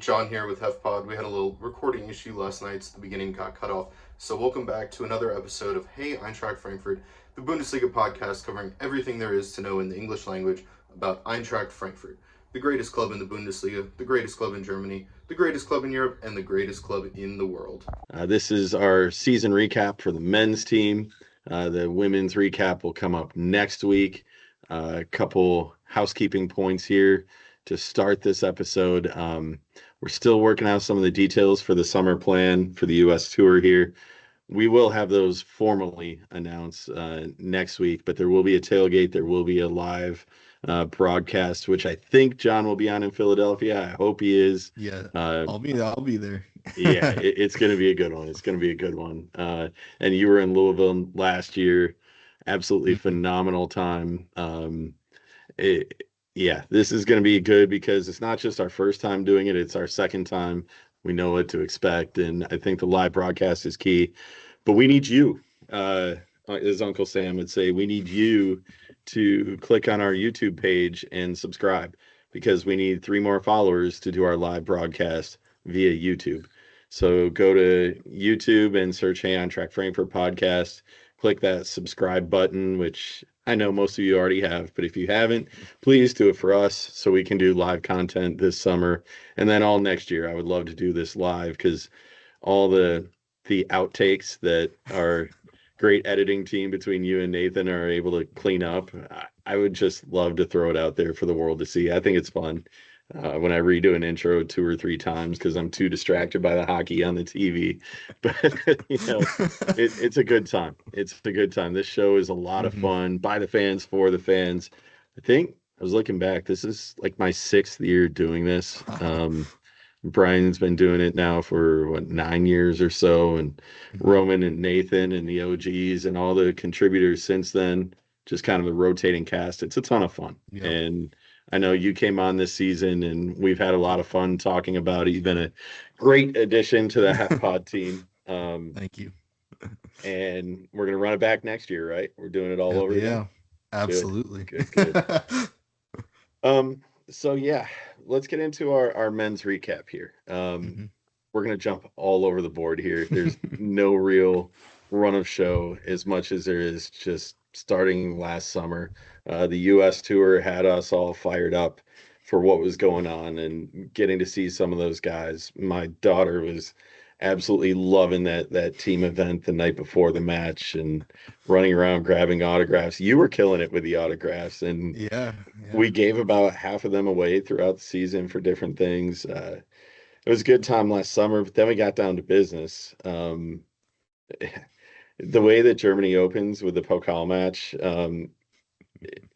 John here with hefpod. We had a little recording issue last night, so the beginning got cut off. So welcome back to another episode of Hey Eintracht Frankfurt, the Bundesliga podcast covering everything there is to know in the English language about Eintracht Frankfurt, the greatest club in the Bundesliga, the greatest club in Germany, the greatest club in Europe, and the greatest club in the world. This is our season recap for the men's team. The women's recap will come up next week. A couple housekeeping points here to start this episode. We're still working out some of the details for the summer plan for the U.S. tour here. We will have those formally announced next week, but there will be a tailgate. There will be a live broadcast, which I think John will be on in Philadelphia. I hope he is. Yeah, I'll be there. Yeah, it's going to be a good one. It's going to be a good one. And you were in Louisville last year. Absolutely phenomenal time. This is going to be good because it's not just our first time doing it. It's our second time. We know what to expect. And I think the live broadcast is key. But we need you, as Uncle Sam would say, we need you to click on our YouTube page and subscribe because we need 3 more followers to do our live broadcast via YouTube. So go to YouTube and search Hey Eintracht Frankfurt podcast. Click that subscribe button, which I know most of you already have, but if you haven't, please do it for us so we can do live content this summer. And then all next year, I would love to do this live because all the outtakes that our great editing team between you and Nathan are able to clean up, I would just love to throw it out there for the world to see. I think it's fun. When I redo an intro 2 or 3 times because I'm too distracted by the hockey on the TV. But, it's a good time. It's a good time. This show is a lot of fun by the fans, for the fans. I think I was looking back. This is like my 6th year doing this. Brian's been doing it now for 9 years or so. And Roman and Nathan and the OGs and all the contributors since then, just kind of a rotating cast. It's a ton of fun. Yep. And I know you came on this season and we've had a lot of fun talking about it. You've been a great addition to the hefpod team. Thank you. And we're going to run it back next year, right? We're doing it all over again. Yeah, absolutely. Good. So yeah, let's get into our men's recap here. We're going to jump all over the board here. There's no real run of show as much as there is just starting last summer. The U.S. tour had us all fired up for what was going on and getting to see some of those guys. My daughter was absolutely loving that team event the night before the match and running around grabbing autographs. You were killing it with the autographs, and we gave about half of them away throughout the season for different things. It was a good time last summer, but then we got down to business. The way that Germany opens with the Pokal match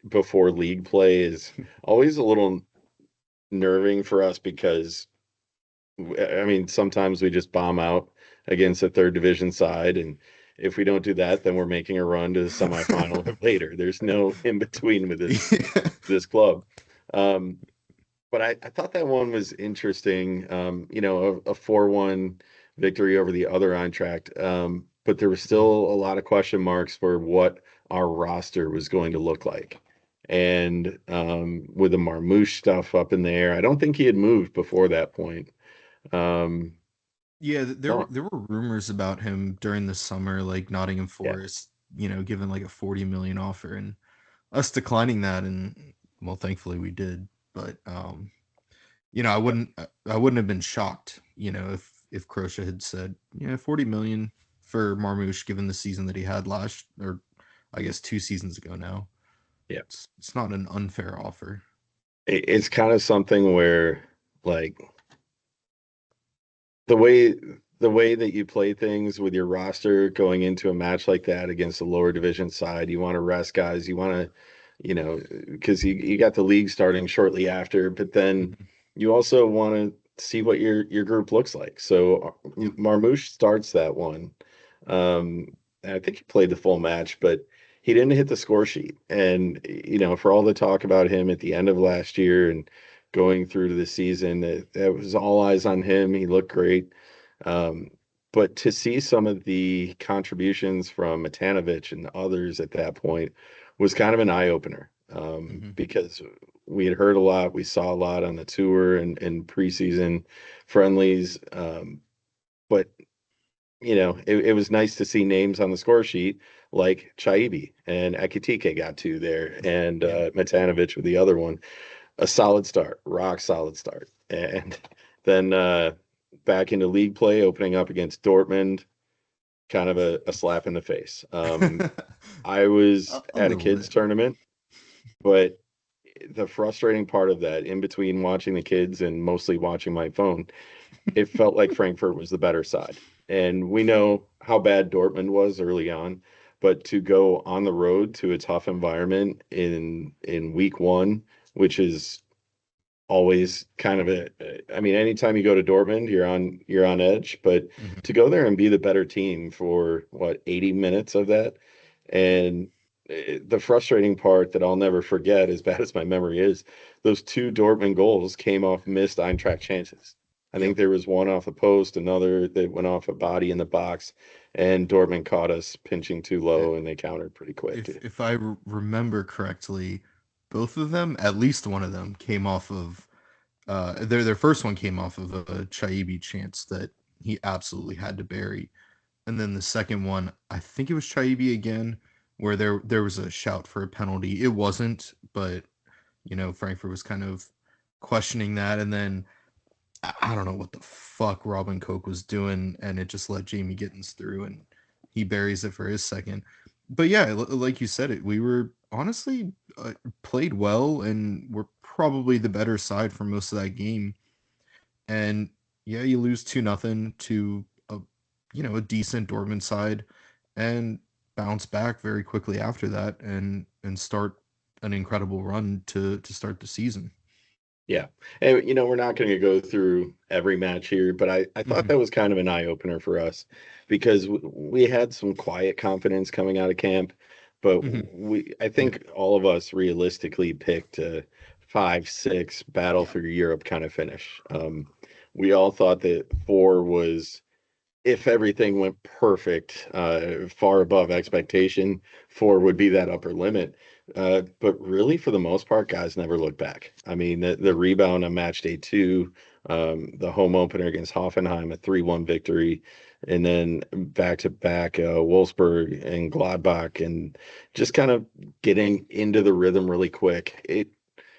before league play is always a little nerving for us because, I mean, sometimes we just bomb out against a 3rd division side. And if we don't do that, then we're making a run to the semifinal later. There's no in between with this club. But I thought that one was interesting. A 4-1 victory over the other Eintracht. But there was still a lot of question marks for what our roster was going to look like. And with the Marmouche stuff up in the air, I don't think he had moved before that point. There were rumors about him during the summer, like Nottingham Forest, given like a 40 million offer and us declining that. And well, thankfully we did. But, I wouldn't have been shocked, if Krosche had said, 40 million for Marmouche, given the season that he had or I guess 2 seasons ago now. Yeah, it's not an unfair offer. It's kind of something where, like, the way that you play things with your roster going into a match like that against a lower division side, you want to rest guys. You want to, because you got the league starting shortly after, but then you also want to see what your group looks like. So Marmouche starts that one. I think he played the full match, but he didn't hit the score sheet. And, for all the talk about him at the end of last year and going through to the season, that was all eyes on him. He looked great. But to see some of the contributions from Matanovic and others at that point was kind of an eye-opener. Because we had heard a lot, we saw a lot on the tour and preseason friendlies. But it was nice to see names on the score sheet like Chaibi and Ekitike got two there, and Matanovic with the other one. A solid start, rock solid start. And then back into league play, opening up against Dortmund, kind of a slap in the face. I was A at a little kids bit. tournament, but the frustrating part of that, in between watching the kids and mostly watching my phone, it felt like Frankfurt was the better side. And we know how bad Dortmund was early on, but to go on the road to a tough environment in week one, which is always kind of I mean, anytime you go to Dortmund, you're on edge, but Mhm. to go there and be the better team for what, 80 minutes of that. And the frustrating part that I'll never forget, as bad as my memory is, those two Dortmund goals came off missed Eintracht chances. I think Yep. there was one off a post, another that went off a body in the box, and Dortmund caught us pinching too Uh, low, and they countered pretty quick If too. if I remember correctly, both of them, at least one of them, came off of their first one came off of a Chaibi chance that he absolutely had to bury. And then the second one, I think it was Chaibi again, where there was a shout for a penalty. It wasn't, but Frankfurt was kind of questioning that, and then I don't know what the fuck Robin Koch was doing, and it just let Jamie Gittins through, and he buries it for his second. But yeah, like you said, we were honestly played well, and we're probably the better side for most of that game. And yeah, you lose 2-0 to a decent Dortmund side, and bounce back very quickly after that, and start an incredible run to start the season. Yeah. And, we're not going to go through every match here, but I thought Hmm. that was kind of an eye opener for us because we had some quiet confidence coming out of camp, but Hmm. I Yeah. think all of us realistically picked a 5-6 battle Yeah. for Europe kind of finish. We all thought that four was, if everything went perfect, far above expectation, four would be that upper limit. But really, for the most part, guys never look back. I mean, the rebound on match day two, the home opener against Hoffenheim, a 3-1 victory, and then back to back Wolfsburg and Gladbach, and just kind of getting into the rhythm really quick.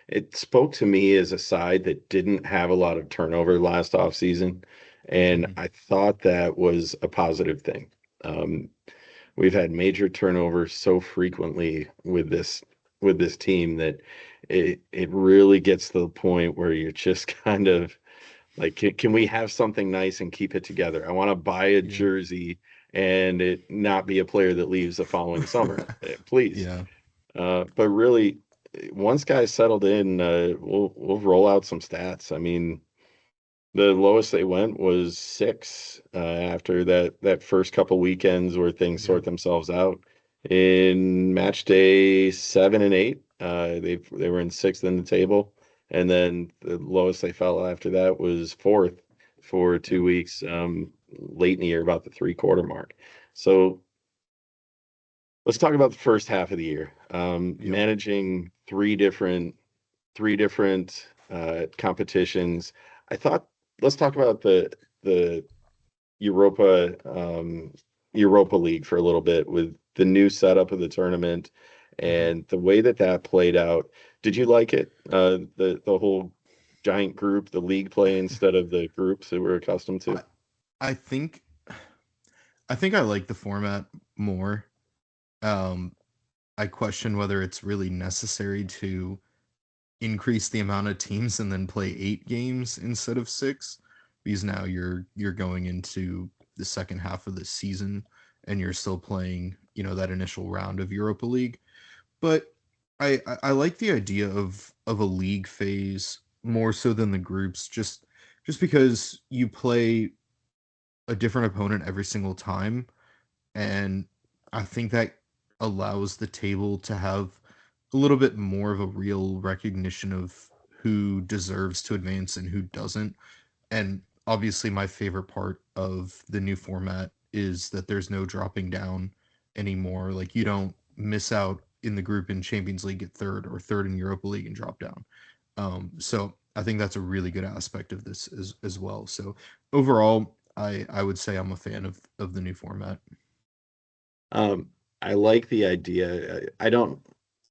It spoke to me as a side that didn't have a lot of turnover last offseason, and Hmm. I thought that was a positive thing. Um, we've had major turnover so frequently with this team that it really gets to the point where you're just kind of like, can we have something nice and keep it together? I want to buy a Yeah. jersey and it not be a player that leaves the following summer, please. Yeah. But really, once guys settled in, we'll roll out some stats. I mean, the lowest they went was 6 after that first couple weekends where things Yeah. sort themselves out. In match day 7 and 8, they were in sixth in the table, and then the lowest they fell after that was fourth for Yeah. 2 weeks, late in the year, about the three-quarter mark. So let's talk about the first half of the year. Yep. Managing three different competitions. I thought let's talk about the Europa Europa League for a little bit with the new setup of the tournament Hmm. and the way that played out. Did you like it? The whole giant group, the league play instead of the groups that we're accustomed to. I I think I think I like the format more. Um, I question whether it's really necessary to increase the amount of teams and then play 8 games instead of 6, because now you're going into the second half of the season, and you're still playing that initial round of Europa League. But I like the idea of a league phase more so than the groups, just because you play a different opponent every single time, and I think that allows the table to have a little bit more of a real recognition of who deserves to advance and who doesn't. And obviously, my favorite part of the new format is that there's no dropping down anymore. Like, you don't miss out in the group in Champions League get third, or third in Europa League and drop down. So I think that's a really good aspect of this as well. So overall, I would say I'm a fan of the new format. I like the idea. I don't.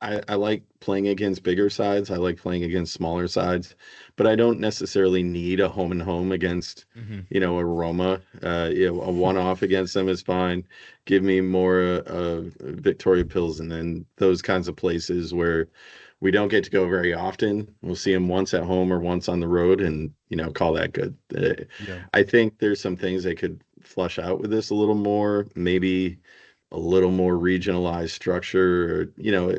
I like playing against bigger sides. I like playing against smaller sides, but I don't necessarily need a home and home against, Mm-hmm. a Roma. A one-off against them is fine. Give me more Victoria Pilsen and those kinds of places where we don't get to go very often. We'll see them once at home or once on the road, and call that good. Yeah. I think there's some things they could flush out with this a little more. Maybe a little more regionalized structure, or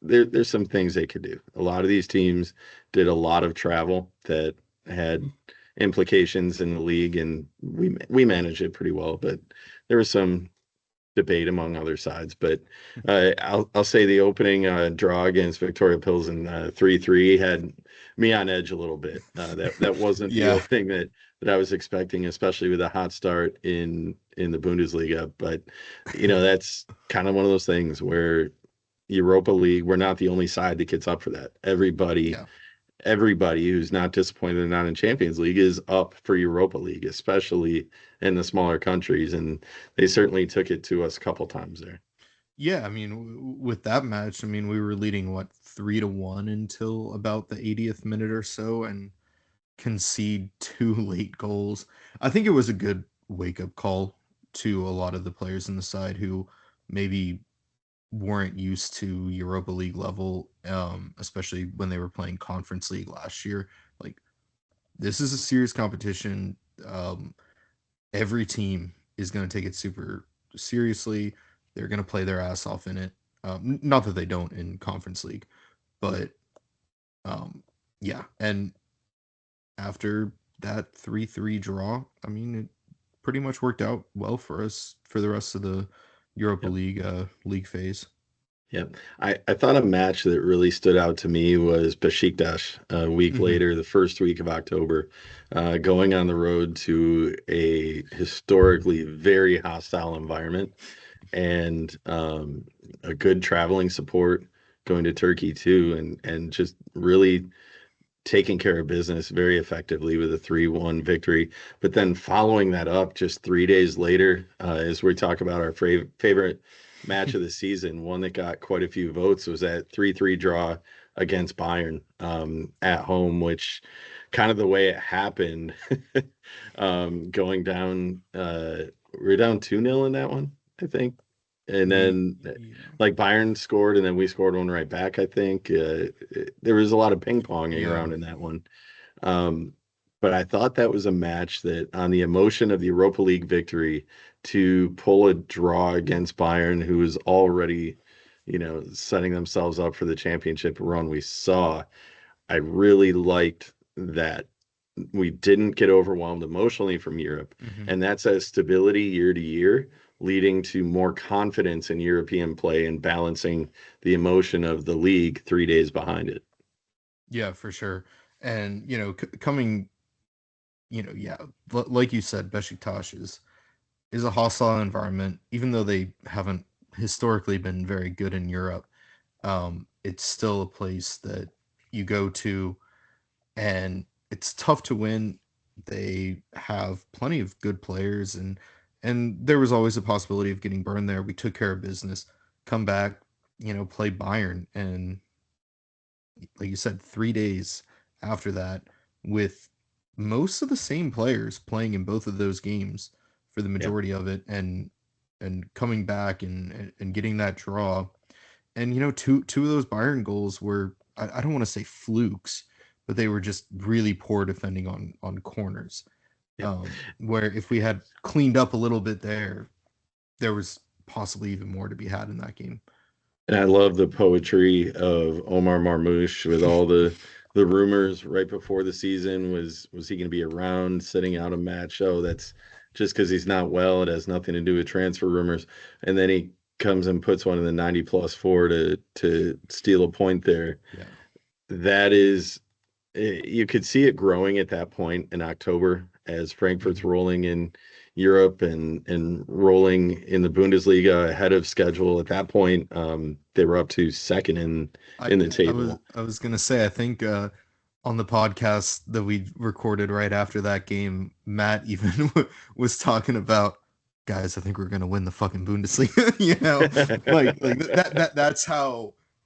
there's some things they could do. A lot of these teams did a lot of travel that had implications in the league, and we managed it pretty well. But there was some debate among other sides. But I'll say the opening draw against Victoria Pilsen 3-3 had me on edge a little bit. That wasn't the Yeah. opening that I was expecting, especially with a hot start in the Bundesliga. But that's kind of one of those things where Europa League, we're not the only side that gets up for that. Yeah. Everybody who's not disappointed and not in Champions League is up for Europa League, especially in the smaller countries, and they certainly took it to us a couple times there. Yeah, I mean, with that match, I mean, we were leading 3-1 until about the 80th minute or so, and concede 2 late goals. I think it was a good wake-up call to a lot of the players in the side who maybe weren't used to Europa League level, especially when they were playing Conference League last year. Like, this is a serious competition. Every team is going to take it super seriously. They're going to play their ass off in it. Not that they don't in Conference League, but yeah. And after that 3-3 draw, I mean, it pretty much worked out well for us for the rest of the Europa Yep. League phase. Yep. I thought a match that really stood out to me was Besiktas a week later, the first week of October, going on the road to a historically very hostile environment, and a good traveling support going to Turkey too, and just really taking care of business very effectively with a 3-1 victory. But then following that up just 3 days later, as we talk about our favorite match of the season, one that got quite a few votes, was that 3-3 draw against Bayern at home, which kind of the way it happened, going down, we're down 2-0 in that one, I think. And then like Bayern scored, and then we scored one right back, I think. There was a lot of ping ponging around in that one. But I thought that was a match that, on the emotion of the Europa League victory, to pull a draw against Bayern, who was already, setting themselves up for the championship run we saw, I really liked that we didn't get overwhelmed emotionally from Europe. And that says stability year to year, leading to more confidence in European play and balancing the emotion of the league 3 days behind it. Yeah, for sure. And, coming, yeah, like you said, Besiktas is a hostile environment, even though they haven't historically been very good in Europe. It's still a place that you go to, and it's tough to win. They have plenty of good players, and there was always a possibility of getting burned there. We took care of business, come back, play Bayern, and like you said, 3 days after that, with most of the same players playing in both of those games for the majority of it, and coming back and getting that draw. And two of those Bayern goals were, I don't want to say flukes, but they were just really poor defending on corners. Where if we had cleaned up a little bit there was possibly even more to be had in that game. And I love the poetry of Omar Marmoush with all the rumors right before the season. Was he going to be around, sitting out a match? Oh, that's just because he's not well. It has nothing to do with transfer rumors. And then he comes and puts one in the 90+4 to steal a point there. Yeah. That is, you could see it growing at that point in October as Frankfurt's rolling Europe and rolling in the Bundesliga ahead of schedule. At that point, they were up to second in the table. I was gonna say, I think on the podcast that we recorded right after that game, Matt even was talking about, guys, I think we're gonna win the fucking Bundesliga.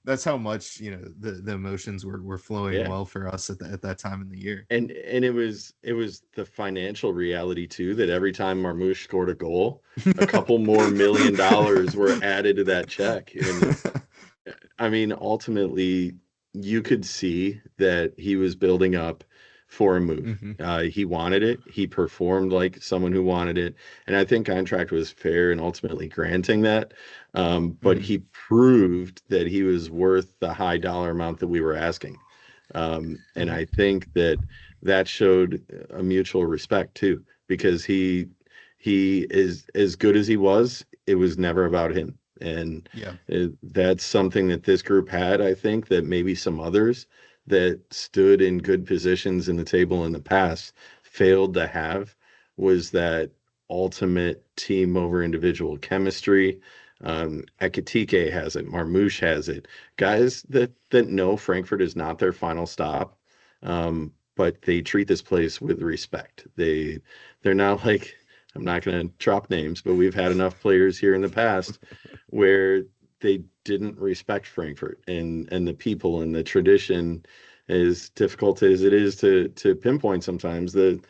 That's how much the emotions were flowing Yeah. well for us at that time in the year. And it was the financial reality too, that every time Marmoush scored a goal, a couple more $1 million were added to that check. And I mean, ultimately, you could see that he was building up for a move. He wanted it. He performed like someone who wanted it. And I think Eintracht was fair in ultimately granting that. But he proved that he was worth the high dollar amount that we were asking. And I think that showed a mutual respect too, because he is as good as he was. It was never about him. And that's something that this group had, I think, that maybe some others that stood in good positions in the table in the past failed to have, was that ultimate team over individual chemistry. Ekitike has it. Marmoush has it. Guys that know Frankfurt is not their final stop, but they treat this place with respect. They're not like, I'm not going to drop names, but we've had enough players here in the past where they didn't respect Frankfurt and the people and the tradition. As difficult as it is to pinpoint sometimes, the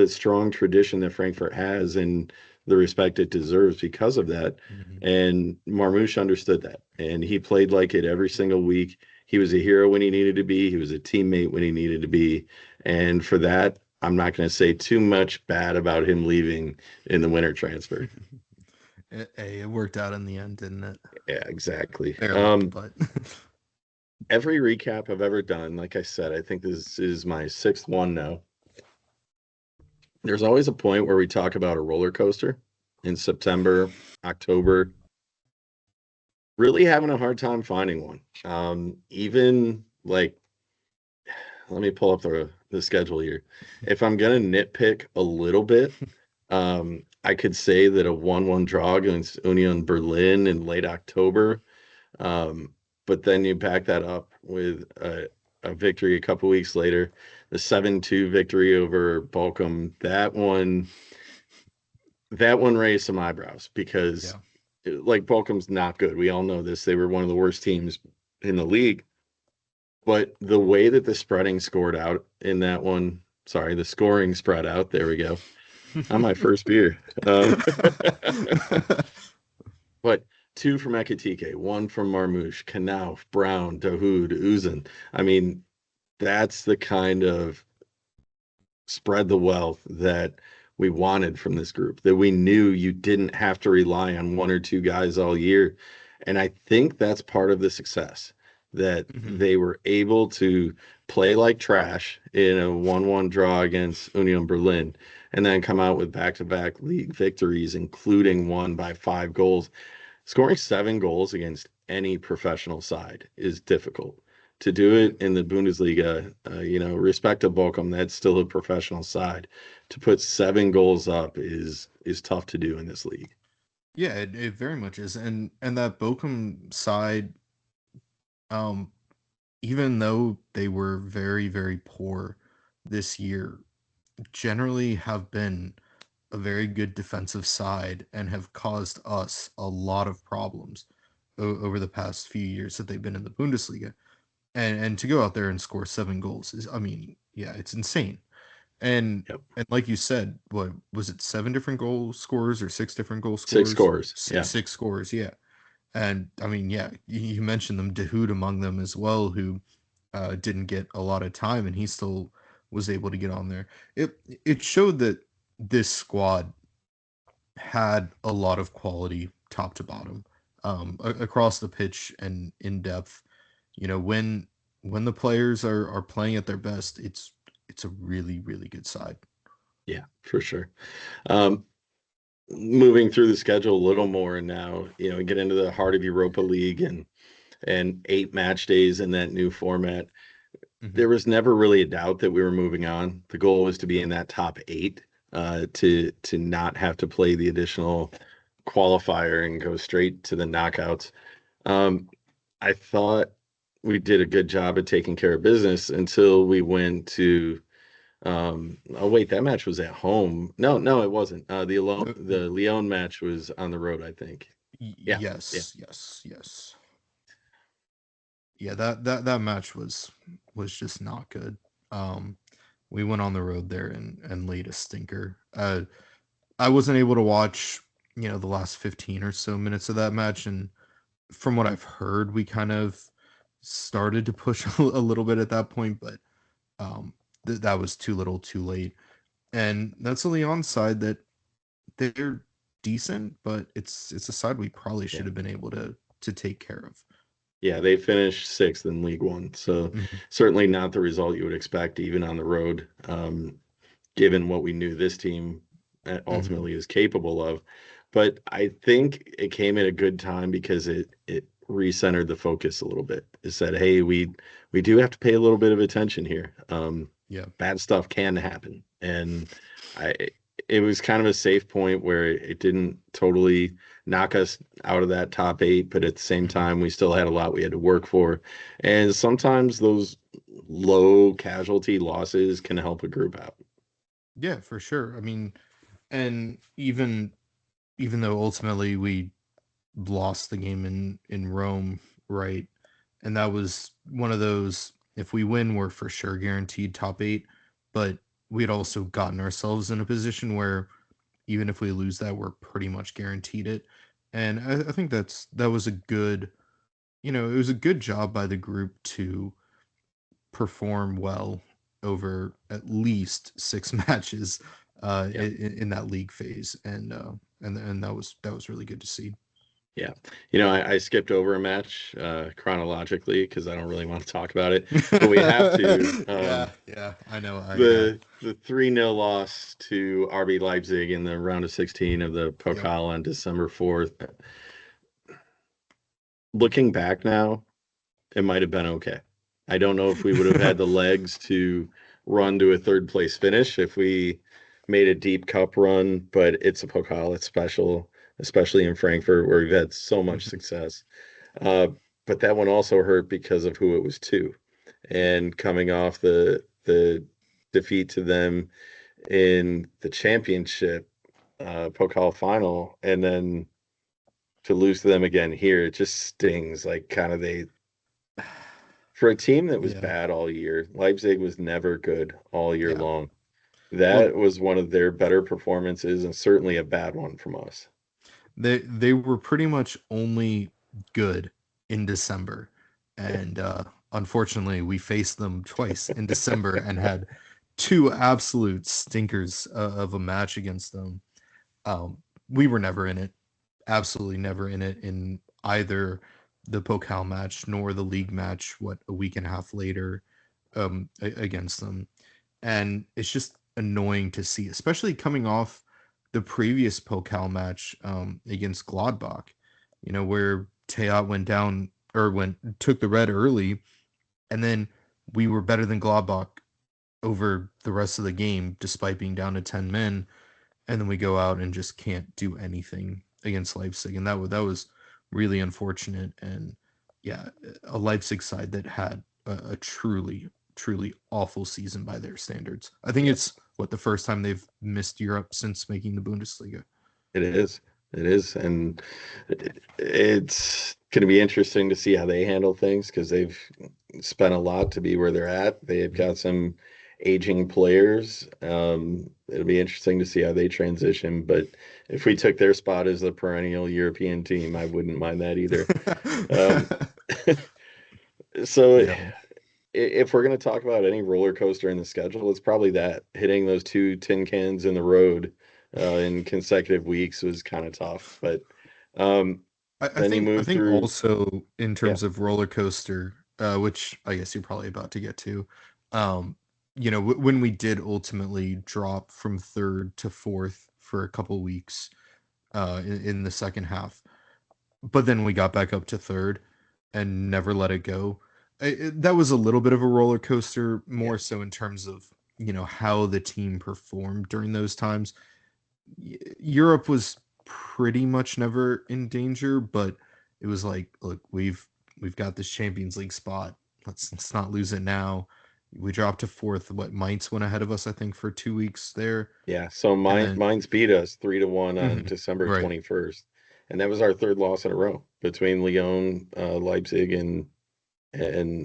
strong tradition that Frankfurt has and the respect it deserves because of that. And Marmoush understood that, and he played like it every single week. He was a hero when he needed to be. He was a teammate when he needed to be. And for that, I'm not going to say too much bad about him leaving in the winter transfer. It worked out in the end, didn't it? Yeah, exactly. Barely, but every recap I've ever done, like I said, I think this is my 6th one now. There's always a point where we talk about a roller coaster in September, October. Really having a hard time finding one. Even like, let me pull up the schedule here. If I'm gonna nitpick a little bit, I could say that a 1-1 draw against Union Berlin in late October, but then you back that up with a victory a couple weeks later, the 7-2 victory over Bochum. That one raised some eyebrows because like Bochum's not good. We all know this. They were one of the worst teams in the league. But the way that the spreading scored out in that one, the scoring spread out, there we go. On my first beer. But 2 from Ekitike, 1 from Marmoush, Knauf, Brown, Dahoud, Uzun. I mean, that's the kind of spread the wealth that we wanted from this group, that we knew you didn't have to rely on 1 or 2 guys all year. And I think that's part of the success, that they were able to play like trash in a 1-1 draw against Union Berlin and then come out with back-to-back league victories, including one by 5 goals. Scoring 7 goals against any professional side is difficult. To do it in the Bundesliga, respect to Bochum, that's still a professional side. To put 7 goals up is tough to do in this league. Yeah, it very much is. And that Bochum side, even though they were very, very poor this year, generally have been a very good defensive side and have caused us a lot of problems over the past few years that they've been in the Bundesliga. And to go out there and score 7 goals is, I mean, yeah, it's insane. And like you said, what was it, 7 different goal scorers or 6 different goal scorers? 6 scores. Six scores, yeah. And I mean, yeah, you mentioned them, Dahoud among them as well, who didn't get a lot of time, and he still was able to get on there. It showed that this squad had a lot of quality top to bottom, across the pitch and in depth. When the players are playing at their best, it's a really, really good side. Yeah, for sure. Moving through the schedule a little more now, get into the heart of Europa League and 8 match days in that new format. There was never really a doubt that we were moving on. The goal was to be in that top 8. to not have to play the additional qualifier and go straight to the knockouts. I thought we did a good job of taking care of business until we went to oh wait, that match was at home. No, it wasn't. The Lyon match was on the road, I think. Yeah. Yes. Yeah, that match was just not good. We went on the road there and laid a stinker. I wasn't able to watch, the last 15 or so minutes of that match, and from what I've heard, we kind of started to push a little bit at that point, but that was too little, too late. And that's a Lyon side that they're decent, but it's a side we probably should have been able to take care of. Yeah, they finished 6th in League One, so certainly not the result you would expect even on the road, given what we knew this team ultimately is capable of. But I think it came at a good time because it recentered the focus a little bit. It said, hey, we do have to pay a little bit of attention here. Bad stuff can happen. And it was kind of a safe point where it didn't totally knock us out of that top 8, but at the same time, we still had a lot we had to work for. And sometimes those low casualty losses can help a group out. Yeah, for sure. I mean, and even though ultimately we lost the game in Rome, right? And that was one of those, if we win, we're for sure guaranteed top 8, but we had also gotten ourselves in a position where even if we lose that, we're pretty much guaranteed it. And I think that was a good, it was a good job by the group to perform well over at least 6 matches in that league phase, and that was really good to see. Yeah. I skipped over a match chronologically because I don't really want to talk about it, but we have to. Yeah, I know. The 3-0 loss to RB Leipzig in the round of 16 of the Pokal on December 4th. Looking back now, it might have been okay. I don't know if we would have had the legs to run to a 3rd place finish if we made a deep cup run, but it's a Pokal, it's special, especially in Frankfurt where we've had so much success. But that one also hurt because of who it was to. And coming off the defeat to them in the championship Pokal final, and then to lose to them again here, it just stings. Like kind of for a team that was bad all year, Leipzig was never good all year long. That was one of their better performances and certainly a bad one from us. They were pretty much only good in December, and unfortunately we faced them twice in December and had 2 absolute stinkers of a match against them. We were never in it, absolutely never in it in either the Pokal match nor the league match, a week and a half later against them. And it's just annoying to see, especially coming off the previous Pokal match against Gladbach, where Teat went down or took the red early, and then we were better than Gladbach over the rest of the game despite being down to 10 men, and then we go out and just can't do anything against Leipzig, and that was really unfortunate. And a Leipzig side that had a truly awful season by their standards. I think it's the first time they've missed Europe since making the Bundesliga. It is, and it's going to be interesting to see how they handle things because they've spent a lot to be where they're at. They've got some aging players. It'll be interesting to see how they transition. But if we took their spot as the perennial European team, I wouldn't mind that either. If we're going to talk about any roller coaster in the schedule, it's probably that. Hitting those 2 tin cans in the road in consecutive weeks was kind of tough. But I think also in terms of roller coaster, which I guess you're probably about to get to, when we did ultimately drop from 3rd to 4th for a couple weeks in the second half, but then we got back up to 3rd and never let it go. That was a little bit of a roller coaster, more so in terms of how the team performed during those times. Europe was pretty much never in danger, but it was like, look, we've got this Champions League spot. Let's not lose it now. We dropped to fourth. What, Mainz went ahead of us, I think, for 2 weeks there, Yeah, so and then mine's beat us 3-1 on Mhm. December Right. 21st, and that was our third loss in a row between Lyon, Leipzig, and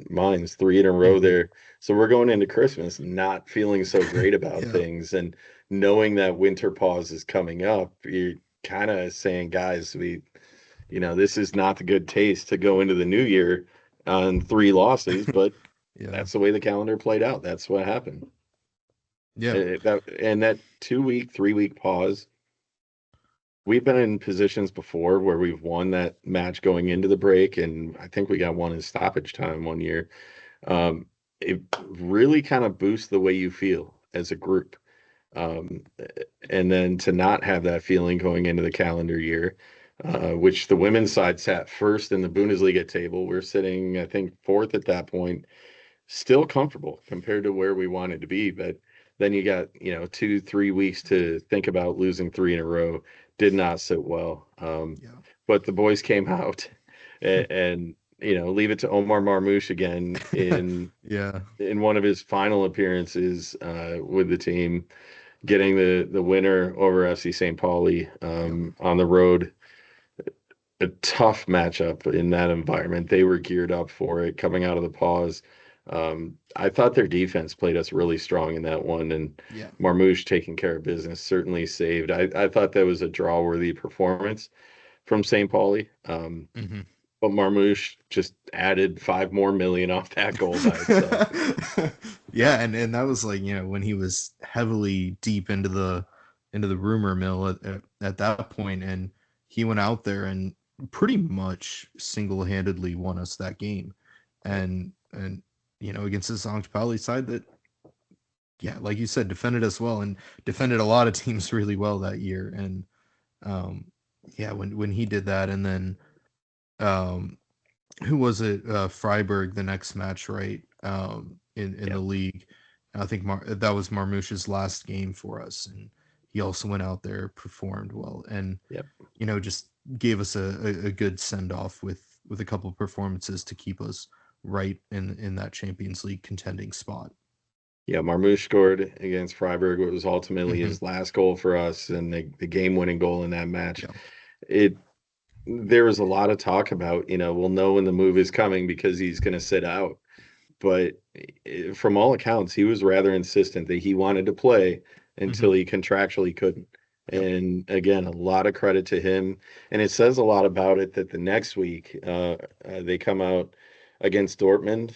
mine's 3 in a row Mhm. there. So we're going into Christmas not feeling so great about Yeah. things, and knowing that winter pause is coming up, you're kind of saying, guys, this is not the good taste to go into the new year on 3 losses, but Yeah. that's the way the calendar played out. That's what happened. Yeah. That 2-week, 3-week pause, we've been in positions before where we've won that match going into the break, and I think we got one in stoppage time one year. It really kind of boosts the way you feel as a group. Um, and then to not have that feeling going into the calendar year, which the women's side sat first in the Bundesliga table. We're sitting, I think, fourth at that point, still comfortable compared to where we wanted to be. But then you got, 2, 3 weeks to think about losing 3 in a row. Did not sit well. Yeah. But the boys came out and leave it to Omar Marmoush again Yeah. in one of his final appearances with the team, getting the winner over FC St. Pauli Yep. on the road. A tough matchup in that environment. They were geared up for it coming out of the pause. I thought their defense played us really strong in that one, and Yeah. Marmoush taking care of business certainly saved. I thought that was a draw-worthy performance from St. Pauli. Hmm. But Marmoush just added 5 more million off that goal by itself. Yeah, and that was like, when he was heavily deep into the rumor mill at that point, and he went out there and pretty much single-handedly won us that game. Yep. And against the St. Pauli side that, yeah, like you said, defended us well and defended a lot of teams really well that year. And um yeah, when he did that, and then um who was it? Freiburg the next match, right? In the Yep. league. I think that was Marmoush's last game for us, and he also went out there, performed well, and Yep. just gave us a good send off with a couple performances to keep us right in that Champions League contending spot. Yeah, Marmoush scored against Freiburg. It was ultimately Hmm. his last goal for us and the game-winning goal in that match. Yeah. It There was a lot of talk about, we'll know when the move is coming because he's going to sit out. But from all accounts, he was rather insistent that he wanted to play Hmm. until he contractually couldn't. Yep. And again, a lot of credit to him. And it says a lot about it that the next week they come out against Dortmund.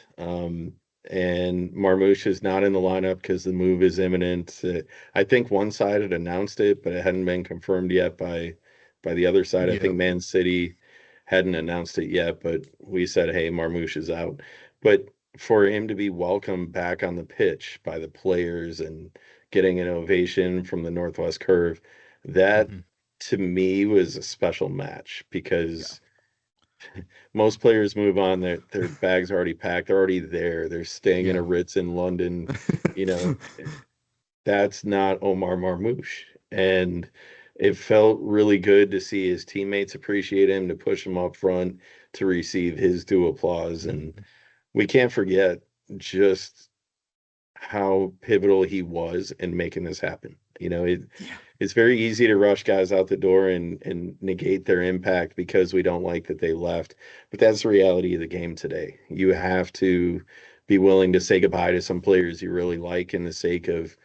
And Marmoush is not in the lineup because the move is imminent. I think one side had announced it, but it hadn't been confirmed yet by the other side. I think Yeah. Man City hadn't announced it yet, but we said, hey, Marmoush is out. But for him to be welcomed back on the pitch by the players and getting an ovation from the Northwest Curve, that Hmm. to me was a special match Yeah. because most players move on, their bags are already packed, they're already there, they're staying in a Yeah. Ritz in London, you know, that's not Omar Marmoush. And it felt really good to see his teammates appreciate him, to push him up front, to receive his due applause. And Mhm. we can't forget just how pivotal he was in making this happen. Yeah. It's very easy to rush guys out the door and negate their impact because we don't like that they left. But that's the reality of the game today. You have to be willing to say goodbye to some players you really like in the sake of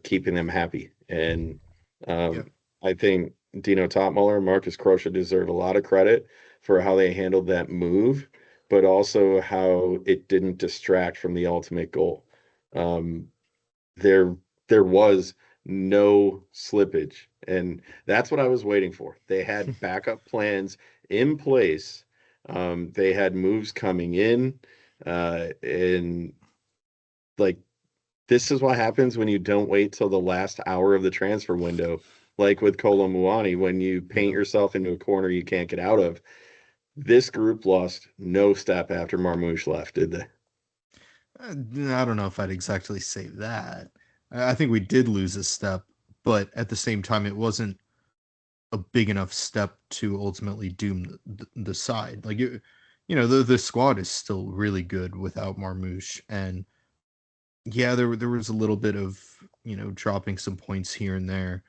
keeping them happy. And Yeah. I think Dino Topmuller and Marcus Krosche deserve a lot of credit for how they handled that move, but also how it didn't distract from the ultimate goal. Um, there there was no slippage, and that's what I was waiting for. They had backup plans in place. They had moves coming in, and like this is what happens when you don't wait till the last hour of the transfer window, like with Kolo Muani, when you paint Yeah. yourself into a corner you can't get out of. This group lost no step after Marmoush left, did they? I don't know if I'd exactly say that. I think we did lose a step, but at the same time, it wasn't a big enough step to ultimately doom the side. Like, the squad is still really good without Marmouche, and yeah, there was a little bit of dropping some points here and there,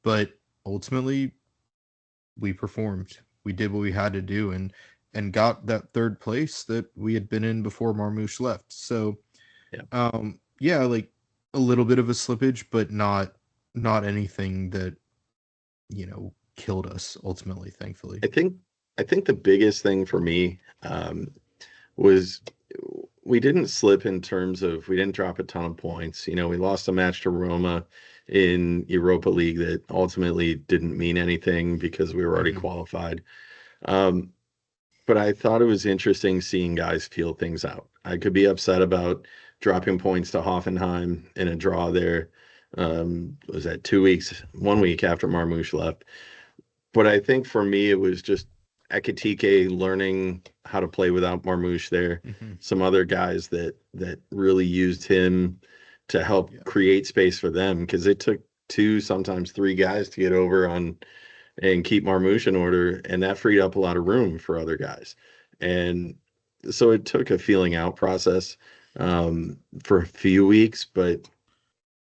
but ultimately we performed. We did what we had to do, and got that third place that we had been in before Marmouche left. So, yeah, like a little bit of a slippage, but not anything that killed us ultimately. Thankfully, I think the biggest thing for me was we didn't slip in terms of we didn't drop a ton of points. We lost a match to Roma in Europa League that ultimately didn't mean anything because we were already qualified. But I thought it was interesting seeing guys feel things out. I could be upset about dropping points to Hoffenheim in a draw there. Was that 1 week after Marmouche left? But I think for me, it was just Ekitike learning how to play without Marmouche there. Some other guys that really used him to help create space for them, because it took 2, sometimes 3 guys to get over on and keep Marmouche in order, and that freed up a lot of room for other guys. And so it took a feeling out process for a few weeks, but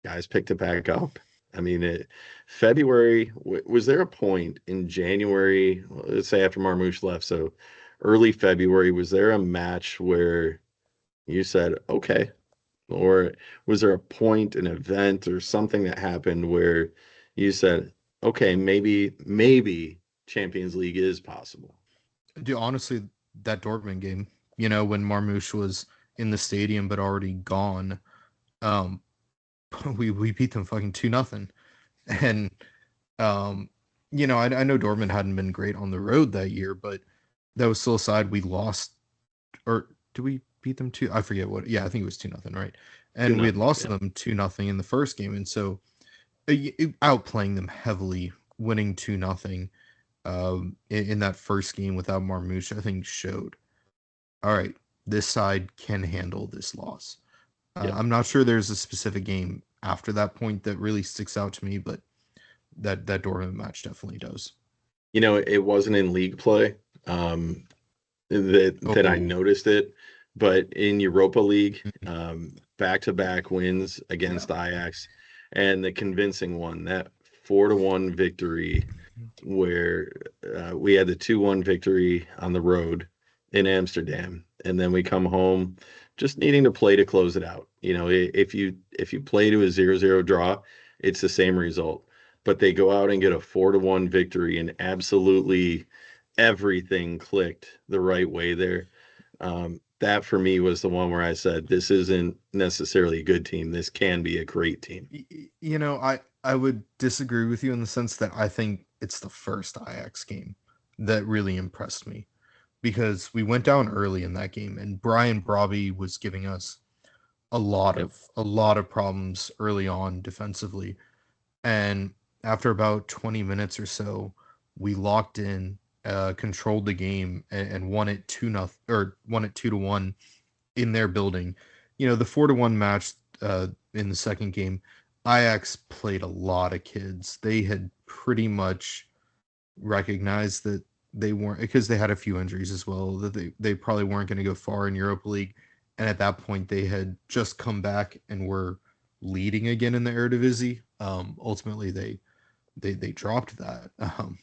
guys picked it back up. I mean, February, was there a point in January, let's say after Marmouche left, so early February, was there a match where you said, okay, or was there a point, an event or something that happened where you said, okay, maybe Champions League is possible? Dude, honestly, that Dortmund game, when Marmouche was in the stadium but already gone, we beat them fucking 2-0. And I know Dortmund hadn't been great on the road that year, but that was still aside. We lost, or did we beat them 2? I forget what. Yeah, I think it was 2-0, right? And we had lost to them 2-0 in the first game, and so outplaying them heavily, winning 2-0 in that first game without Marmouche, I think showed, all right, this side can handle this loss. I'm not sure there's a specific game after that point that really sticks out to me, but that Dortmund match definitely does. It wasn't in league play that I noticed it, but in Europa League, back-to-back wins against Ajax, and the convincing one, that 4-1 victory, where we had the 2-1 victory on the road in Amsterdam, and then we come home just needing to play to close it out. If you play to a 0-0 draw, it's the same result. But they go out and get a 4-1 victory, and absolutely everything clicked the right way there. That for me was the one where I said, this isn't necessarily a good team. This can be a great team. I would disagree with you in the sense that I think it's the first Ajax game that really impressed me, because we went down early in that game and Brian Brobby was giving us a lot of problems early on defensively. And after about 20 minutes or so, we locked in, controlled the game, and won it 2-0, or won it 2-1 in their building. The 4-1 match in the second game, Ajax played a lot of kids. They had pretty much recognized that they weren't, because they had a few injuries as well, that they probably weren't going to go far in Europa League. And at that point, they had just come back and were leading again in the Eredivisie. Ultimately, they dropped that,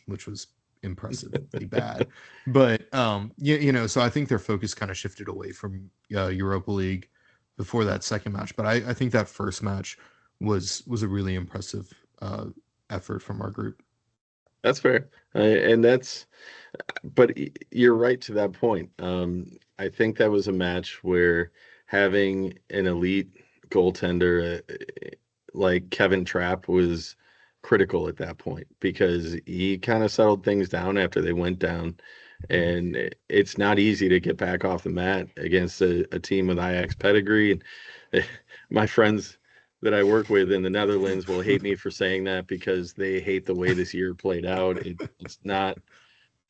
which was impressively bad. But so I think their focus kind of shifted away from Europa League before that second match. But I think that first match was a really impressive effort from our group. That's fair, but you're right to that point. I think that was a match where having an elite goaltender like Kevin Trapp was critical at that point, because he kind of settled things down after they went down, and it's not easy to get back off the mat against a team with Ajax pedigree. And my friends that I work with in the Netherlands will hate me for saying that, because they hate the way this year played out. It's not,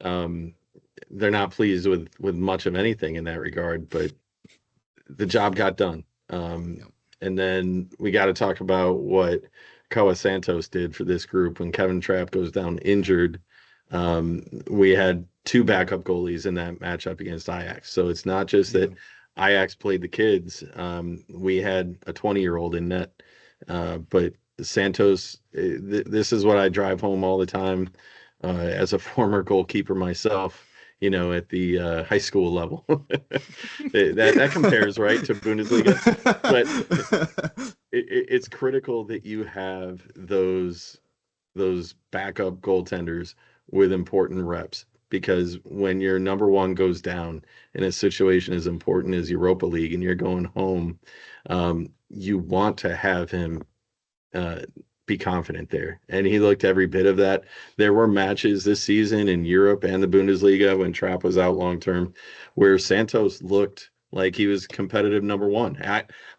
they're not pleased with much of anything in that regard, but the job got done. And then we got to talk about what Koa Santos did for this group when Kevin Trapp goes down injured. We had two backup goalies in that matchup against Ajax. So it's not just that Ajax played the kids. We had a 20-year-old in net. But Santos, this is what I drive home all the time as a former goalkeeper myself, at the high school level. that compares, right, to Bundesliga. But it's critical that you have those backup goaltenders with important reps, because when your number one goes down in a situation as important as Europa League and you're going home, you want to have him be confident there. And he looked every bit of that. There were matches this season in Europe and the Bundesliga when Trapp was out long term where Santos looked like he was competitive number one.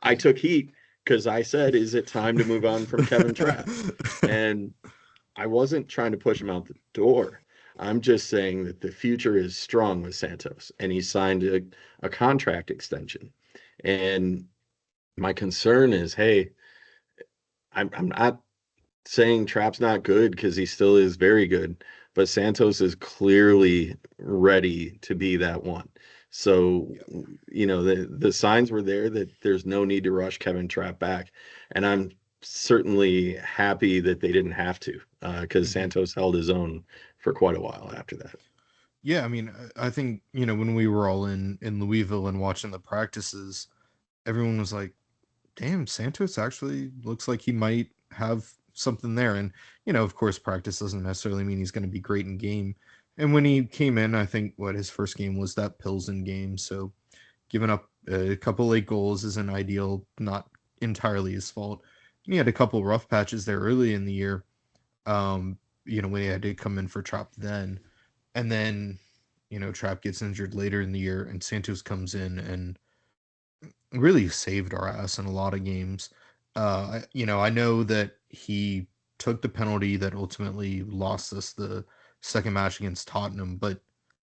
I took heat because I said, is it time to move on from Kevin Trapp? And I wasn't trying to push him out the door. I'm just saying that the future is strong with Santos, and he signed a contract extension. And my concern is, hey, I'm not saying Trapp's not good, because he still is very good, but Santos is clearly ready to be that one. So, the signs were there that there's no need to rush Kevin Trapp back. And I'm certainly happy that they didn't have to, because Santos held his own for quite a while after that. Yeah, I mean, I think, when we were all in Louisville and watching the practices, everyone was like, damn, Santos actually looks like he might have something there. And, of course, practice doesn't necessarily mean he's going to be great in game. And when he came in, I think his first game was that Pilsen game. So giving up a couple late goals isn't ideal, not entirely his fault. And he had a couple rough patches there early in the year, when he had to come in for Trapp then. And then, Trapp gets injured later in the year and Santos comes in and really saved our ass in a lot of games. I know that he took the penalty that ultimately lost us the second match against Tottenham, but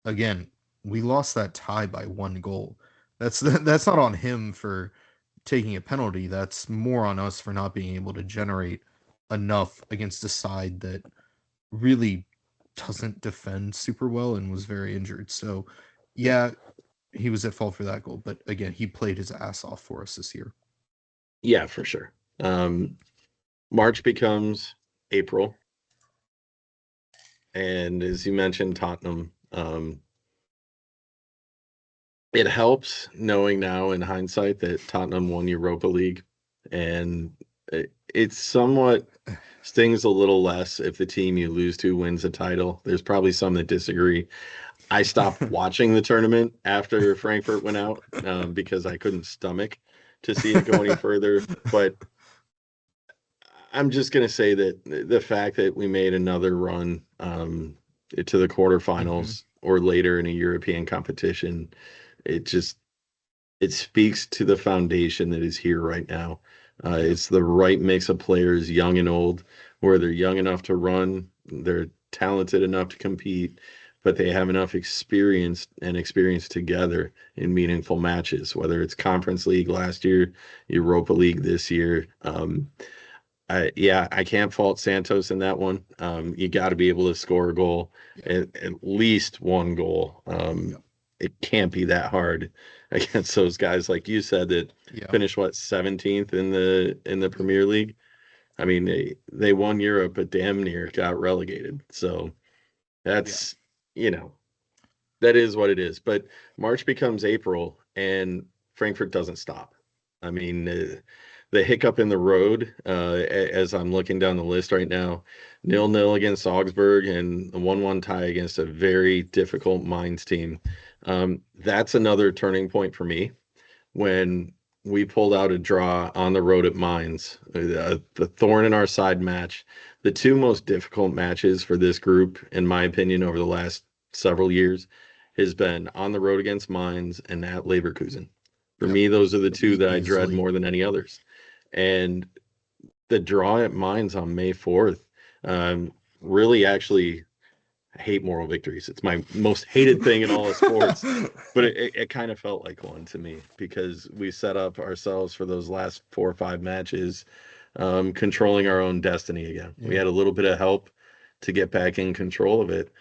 again, we lost that tie by 1 goal. That's not on him for taking a penalty. That's more on us for not being able to generate enough against a side that really doesn't defend super well and was very injured. So, yeah, he was at fault for that goal, but again, he played his ass off for us this year. Yeah, for sure. March becomes April. And as you mentioned, Tottenham, it helps knowing now in hindsight that Tottenham won Europa League, and it somewhat stings a little less if the team you lose to wins a title. There's probably some that disagree. I stopped watching the tournament after Frankfurt went out because I couldn't stomach to see it go any further. But I'm just going to say that the fact that we made another run to the quarterfinals or later in a European competition, it speaks to the foundation that is here right now. It's the right mix of players, young and old, where they're young enough to run, they're talented enough to compete, but they have enough experience together in meaningful matches, whether it's Conference League last year, Europa League this year. I can't fault Santos in that one. You got to be able to score a goal, at least 1 goal. It can't be that hard against those guys, like you said, that finished 17th in the Premier League. I mean, they won Europe, but damn near got relegated. So that's that is what it is. But March becomes April, and Frankfurt doesn't stop. I mean, the hiccup in the road, as I'm looking down the list right now, 0-0 against Augsburg and a 1-1 tie against a very difficult Mainz team. That's another turning point for me when we pulled out a draw on the road at Mainz, the thorn in our side match, the 2 most difficult matches for this group, in my opinion, over the last several years, has been on the road against Mainz and at Leverkusen. For me, those are the 2 that I dread more than any others. And the draw at Mainz on May 4th really actually I hate moral victories. It's my most hated thing in all of sports. But it kind of felt like one to me because we set up ourselves for those last 4 or 5 matches, controlling our own destiny again. Yeah. We had a little bit of help to get back in control of it.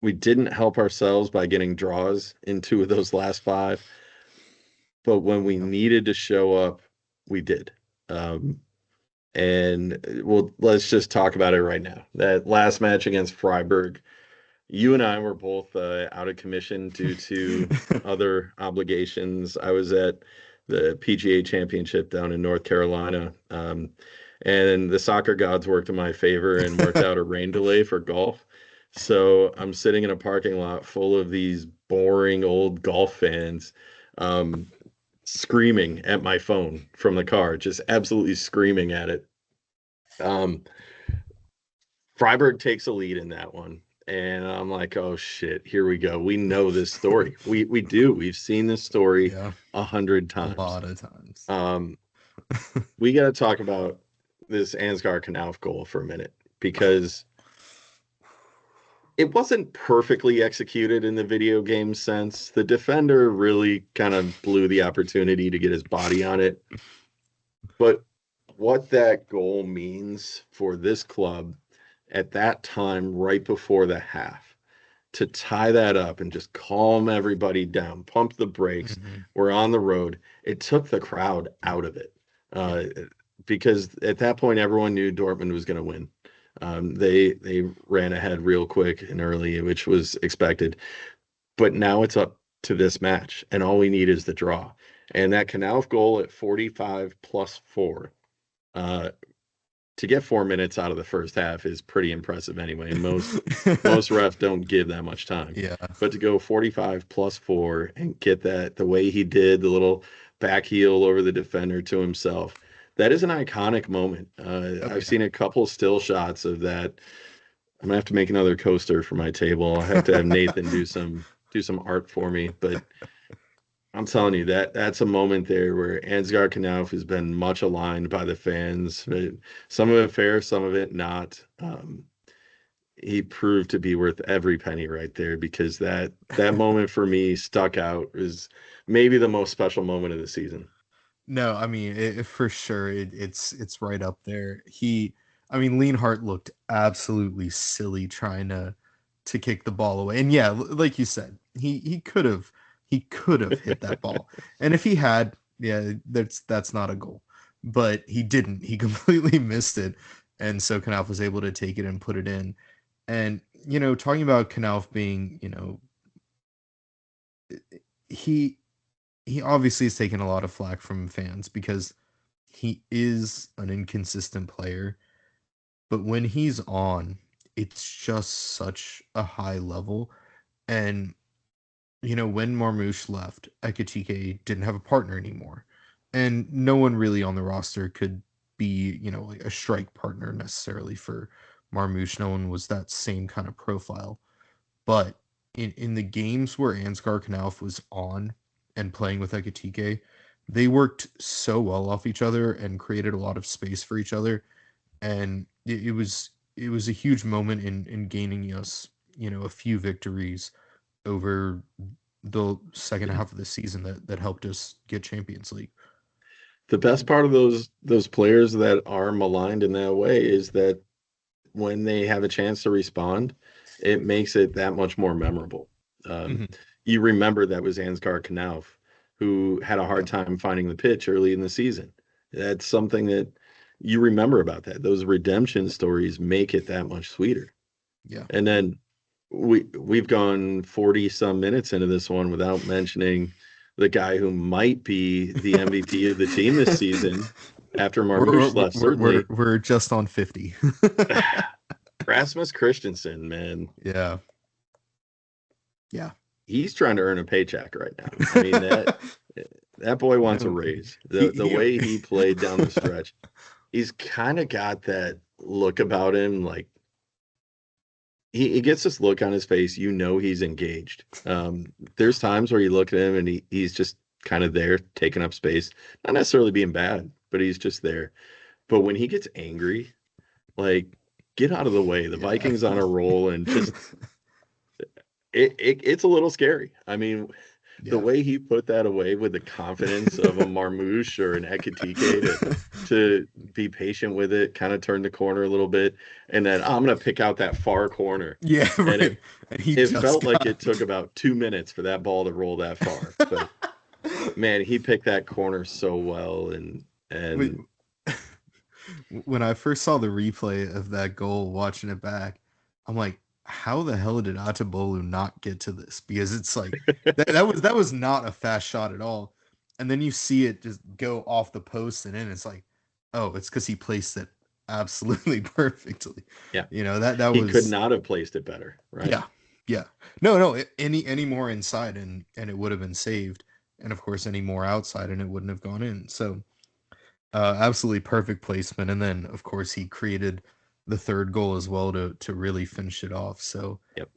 We didn't help ourselves by getting draws in 2 of those last 5. But when we needed to show up, we did. And let's just talk about it right now. That last match against Freiburg, you and I were both out of commission due to other obligations. I was at the PGA Championship down in North Carolina, and the soccer gods worked in my favor and worked out a rain delay for golf. So I'm sitting in a parking lot full of these boring old golf fans, screaming at my phone from the car, just absolutely screaming at it. Freiburg takes a lead in that one, and I'm like, oh shit, here we go. We know this story. We do. We've seen this story 100 times. A lot of times. We got to talk about this Ansgar Knauf goal for a minute, because it wasn't perfectly executed in the video game sense. The defender really kind of blew the opportunity to get his body on it. But what that goal means for this club at that time, right before the half, to tie that up and just calm everybody down, pump the brakes, we're on the road. It took the crowd out of it, because at that point, everyone knew Dortmund was going to win. They ran ahead real quick and early, which was expected. But now it's up to this match, and all we need is the draw. And that Knauf goal at 45 plus 4, to get 4 minutes out of the first half is pretty impressive anyway. Most refs don't give that much time. Yeah. But to go 45 plus 4 and get that the way he did, the little back heel over the defender to himself, that is an iconic moment. I've seen a couple still shots of that. I'm gonna have to make another coaster for my table. I have to have Nathan do some art for me. But I'm telling you, that's a moment there where Ansgar Knauf has been much aligned by the fans. Some of it fair, some of it not. He proved to be worth every penny right there, because that moment for me stuck out. Is maybe the most special moment of the season. No, I mean, for sure, it's right up there. Lienhart looked absolutely silly trying to kick the ball away, and yeah, like you said, he could have hit that ball, and if he had, that's not a goal, but he didn't. He completely missed it, and so Knauf was able to take it and put it in. And talking about Knauf being, he obviously has taken a lot of flack from fans because he is an inconsistent player, but when he's on, it's just such a high level. And when Marmoush left, Ekitike didn't have a partner anymore, and no one really on the roster could be like a strike partner necessarily for Marmoush. No one was that same kind of profile. But in the games where Ansgar Knauf was on and playing with Ekitike, they worked so well off each other and created a lot of space for each other. And it was a huge moment in gaining us, a few victories over the second half of the season that helped us get Champions League. The best part of those players that are maligned in that way is that when they have a chance to respond, it makes it that much more memorable. You remember that was Ansgar Knauf, who had a hard time finding the pitch early in the season. That's something that you remember about that. Those redemption stories make it that much sweeter. Yeah. And then we've gone 40 some minutes into this one without mentioning the guy who might be the MVP of the team this season after Marmoush left. Certainly, we're just on 50. Rasmus Christensen, man. Yeah. He's trying to earn a paycheck right now. I mean, that boy wants a raise. The way he played down the stretch, he's kind of got that look about him. Like he gets this look on his face. He's engaged. There's times where you look at him and he's just kind of there, taking up space, not necessarily being bad, but he's just there. But when he gets angry, like get out of the way. The Yeah. Vikings on a roll, and just it's a little scary. I mean, the way he put that away with the confidence of a Marmouche or an Ekitike to be patient with it, kind of turn the corner a little bit, and then I'm going to pick out that far corner. Yeah, right. And And it felt like it took about 2 minutes for that ball to roll that far. But man, he picked that corner so well. And when I first saw the replay of that goal, watching it back, I'm like, how the hell did Atabolu not get to this? Because it's like that was not a fast shot at all. And then you see it just go off the post and in. It's like, oh, it's because he placed it absolutely perfectly. Yeah, that he was, could not have placed it better, right? Yeah. No, any more inside and it would have been saved, and of course any more outside and it wouldn't have gone in. So absolutely perfect placement, and then of course he created the third goal as well to really finish it off. So yep.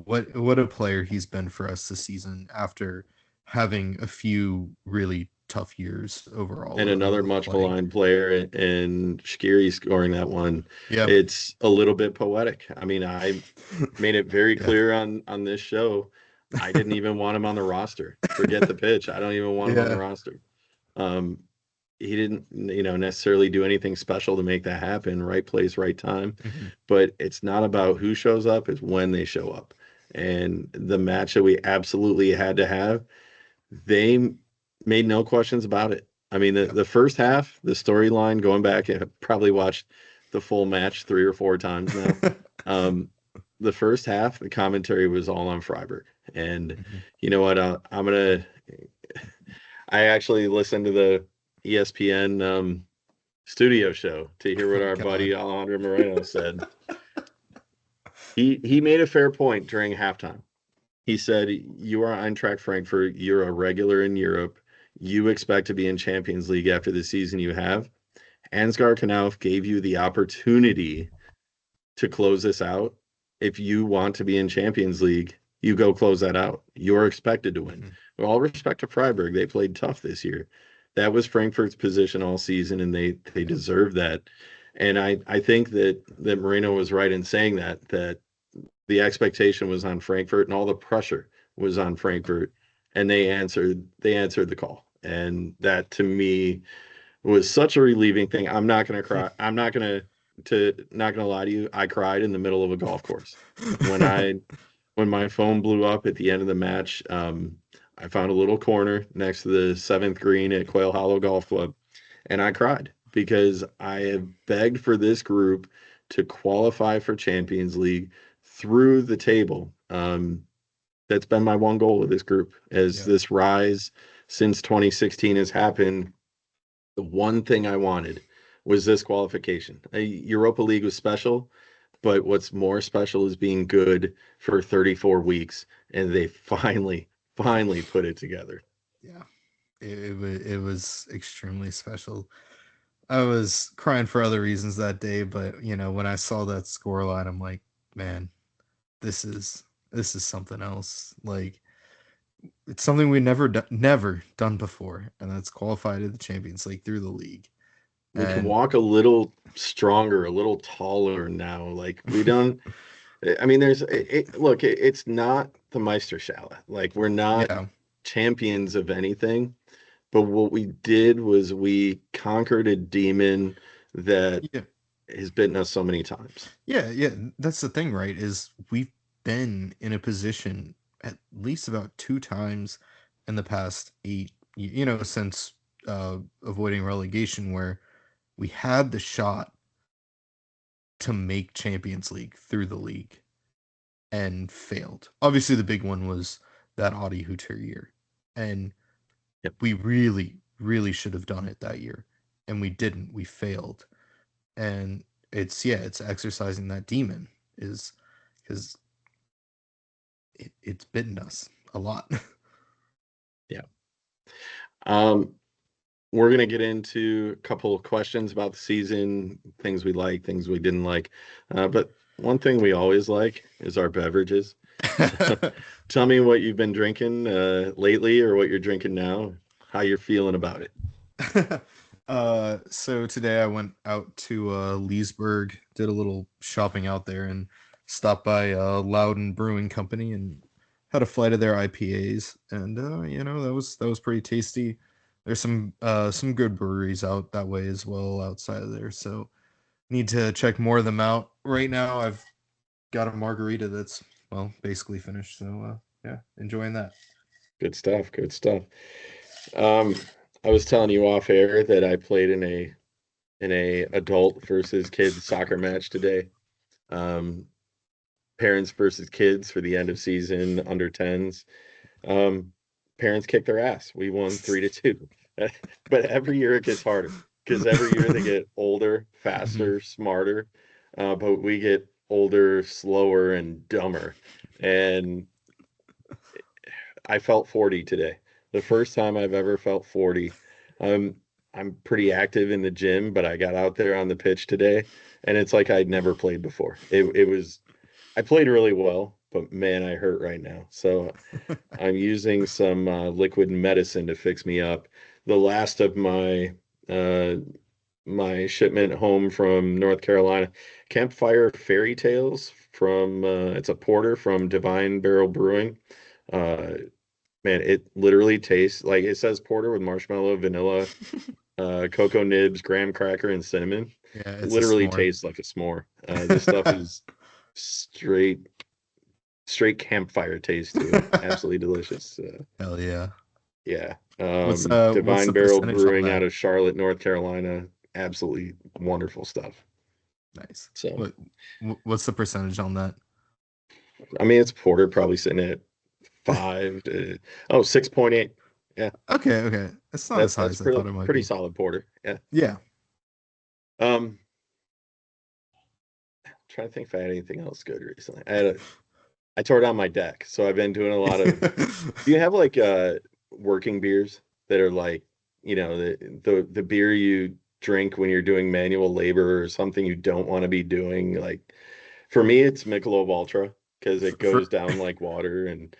What a player he's been for us this season after having a few really tough years overall. And another much maligned player in Shaqiri scoring that one. Yeah, it's a little bit poetic. I mean, I made it very clear on this show, I didn't even want him on the roster. Forget the pitch. I don't even want him on the roster. He didn't, necessarily do anything special to make that happen. Right place, right time. Mm-hmm. But it's not about who shows up, it's when they show up. And the match that we absolutely had to have, they made no questions about it. I mean, the first half, the storyline, going back, and probably watched the full match 3 or 4 times now. The first half, the commentary was all on Freiburg. And you know what? I actually listened to the ESPN studio show to hear what our buddy Alejandro Moreno said. He made a fair point during halftime. He said, you are Eintracht Frankfurt. You're a regular in Europe. You expect to be in Champions League after the season you have. Ansgar Knauf gave you the opportunity to close this out. If you want to be in Champions League, you go close that out. You're expected to win. With all respect to Freiburg, they played tough this year. That was Frankfurt's position all season, and they deserve that. And I think that Moreno was right in saying that the expectation was on Frankfurt and all the pressure was on Frankfurt, and they answered the call. And that, to me, was such a relieving thing. I'm not going to cry. I'm not going to lie to you. I cried in the middle of a golf course when my phone blew up at the end of the match. I found a little corner next to the 7th green at Quail Hollow Golf Club, and I cried because I have begged for this group to qualify for Champions League through the table. That's been my one goal with this group. As this rise since 2016 has happened, the one thing I wanted was this qualification. Europa League was special, but what's more special is being good for 34 weeks, and they finally put it together. Yeah, it was extremely special. I was crying for other reasons that day, but when I saw that scoreline, I'm like, man, this is something else. Like, it's something we never done before, and that's qualified to the Champions League through the league. We can walk a little stronger, a little taller now. Like, we don't. I mean, it's not the Meisterschale. Like, we're not champions of anything, but what we did was we conquered a demon that has bitten us so many times. Yeah. That's the thing, right? Is we've been in a position at least about 2 times in the past 8, since avoiding relegation, where we had the shot to make Champions League through the league and failed. Obviously, the big one was that Audi Hooter year, and we really, really should have done it that year, and we didn't. We failed, and it's exercising that demon, is because it's bitten us a lot. Yeah. We're going to get into a couple of questions about the season, things we like, things we didn't like. But one thing we always like is our beverages. Tell me what you've been drinking lately, or what you're drinking now, how you're feeling about it. So today I went out to Leesburg, did a little shopping out there, and stopped by Loudon Brewing Company and had a flight of their IPAs, and that was pretty tasty. There's some good breweries out that way as well outside of there, so need to check more of them out. Right now, I've got a margarita that's basically finished, so yeah, enjoying that. Good stuff. Good stuff. Um, I was telling you off air that I played in a adult versus kids soccer match today. Um, Parents versus kids for the end of season under 10s. Um, Parents kicked their ass. We won 3-2. But every year it gets harder because every year they get older, Mhm. faster, smarter. But we get older, slower, and dumber. And I felt 40 today. The first time I've ever felt 40. Um, I'm pretty active in the gym, but I got out there on the pitch today, and it's like I'd never played before. I played really well, but man, I hurt right now. So I'm using some liquid medicine to fix me up. The last of uh, my shipment home from North Carolina, Campfire Fairy Tales from it's a porter from Divine Barrel Brewing. Uh, Man, it literally tastes like it says porter with marshmallow, vanilla, cocoa nibs, graham cracker, and cinnamon. Yeah, It it's a literally s'more. tastes like a s'more. This stuff is straight straight campfire taste to it. Absolutely delicious. Hell yeah. Yeah. What's Divine the Barrel percentage on Brewing that? out of Charlotte, North Carolina. Absolutely wonderful stuff. Nice. So, What's the percentage on that? I mean, it's porter probably sitting at 6.8. Yeah, Okay, okay. It's not as high that's as I thought it might pretty be. solid porter. Yeah. Yeah. Um, Trying to think if I had anything else good recently. I tore down my deck, so I've been doing a lot of. Do you have like working beers that are like, the beer you drink when you're doing manual labor or something you don't want to be doing? Like for me, it's Michelob Ultra because it goes For down like water, and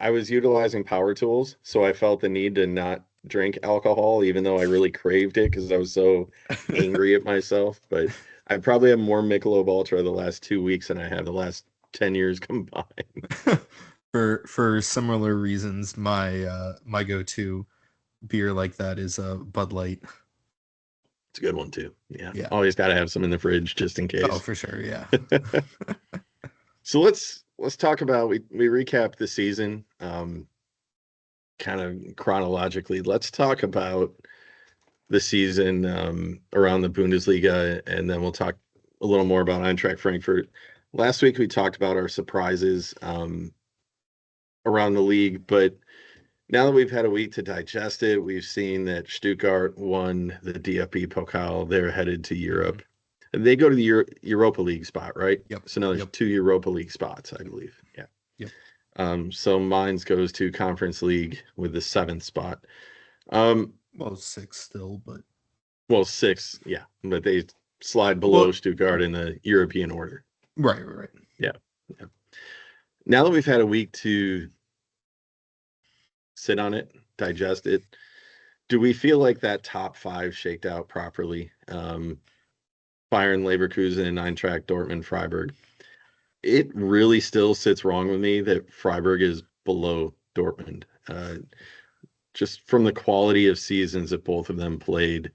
I was utilizing power tools, so I felt the need to not drink alcohol, even though I really craved it because I was so angry at myself. But I probably have more Michelob Ultra the last 2 weeks than I have the last 10 years combined. for similar reasons, my go-to beer like that is Bud Light. It's a good one too. Yeah. Yeah. Always got to have some in the fridge just in Oh, case. for sure. Yeah. So let's talk about we recap the season kind of chronologically. Let's talk about the season around the Bundesliga, and then we'll talk a little more about Eintracht Frankfurt. Last week we talked about our surprises around the league, but now that we've had a week to digest it, we've seen that Stuttgart won the DFB Pokal. They're headed to Europe. And they go to the Europa League spot, right? Yep. So now there's Yep. 2 Europa League spots, I believe. Yeah. Yep. So mines goes to Conference League with the 7th spot. Um, Well, six still, but well, 6, yeah, but they slide below well, Stuttgart in the European order. right. Yeah. Yeah. Now that we've had a week to sit on it, digest it, do we feel like that top 5 shaked out properly? Bayern, Leverkusen, Eintracht, Dortmund, Freiburg. It really still sits wrong with me that Freiburg is below Dortmund. Just from the quality of seasons that both of them played,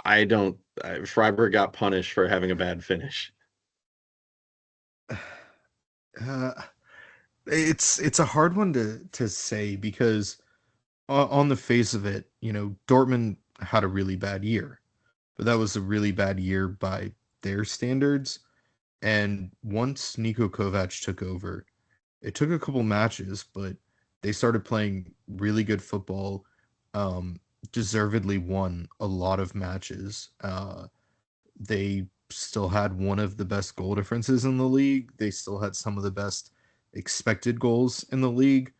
I don't. Freiburg got punished for having a bad finish. Uh, it's a hard one to say because on the face of it, Dortmund had a really bad year, but that was a really bad year by their standards. And once Niko Kovac took over, it took a couple matches, but they started playing really good football. Um, Deservedly won a lot of matches. They still had one of the best goal differences in the league. They still had some of the best expected goals in the league.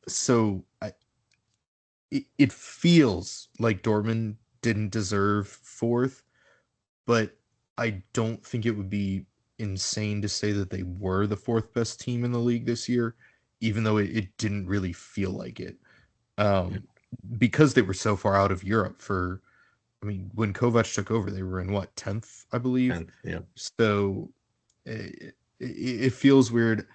So it feels like Dortmund didn't deserve fourth, but I don't think it would be insane to say that they were the fourth best team in the league this year, even though it didn't really feel like it. Um, because they were so far out of Europe when Kovac took over, they were in 10th, I believe. 10th, yeah. So it feels weird.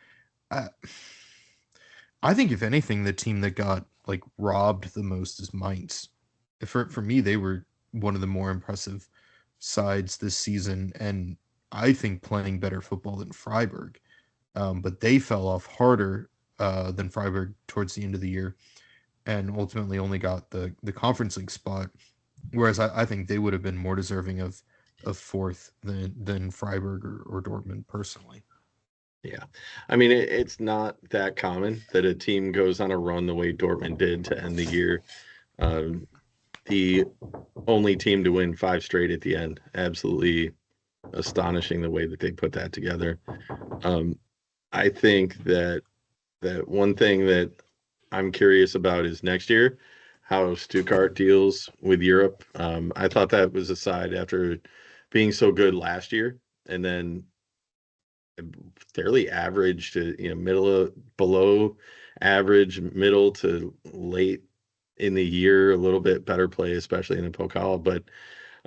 I think if anything, the team that got like robbed the most is Mainz. For me, they were one of the more impressive sides this season, and I think playing better football than Freiburg. But they fell off harder than Freiburg towards the end of the year, and ultimately only got the Conference League spot. Whereas I think they would have been more deserving of fourth than Freiburg or Dortmund personally. Yeah. I mean, it's not that common that a team goes on a run the way Dortmund did to end the year. The only team to win 5 straight at the end. Absolutely astonishing the way that they put that together. I think that one thing that I'm curious about is next year, how Stuttgart deals with Europe. I thought that was a side after being so good last year, and then fairly average to below average, middle to late in the year, a little bit better play, especially in the Pokal. But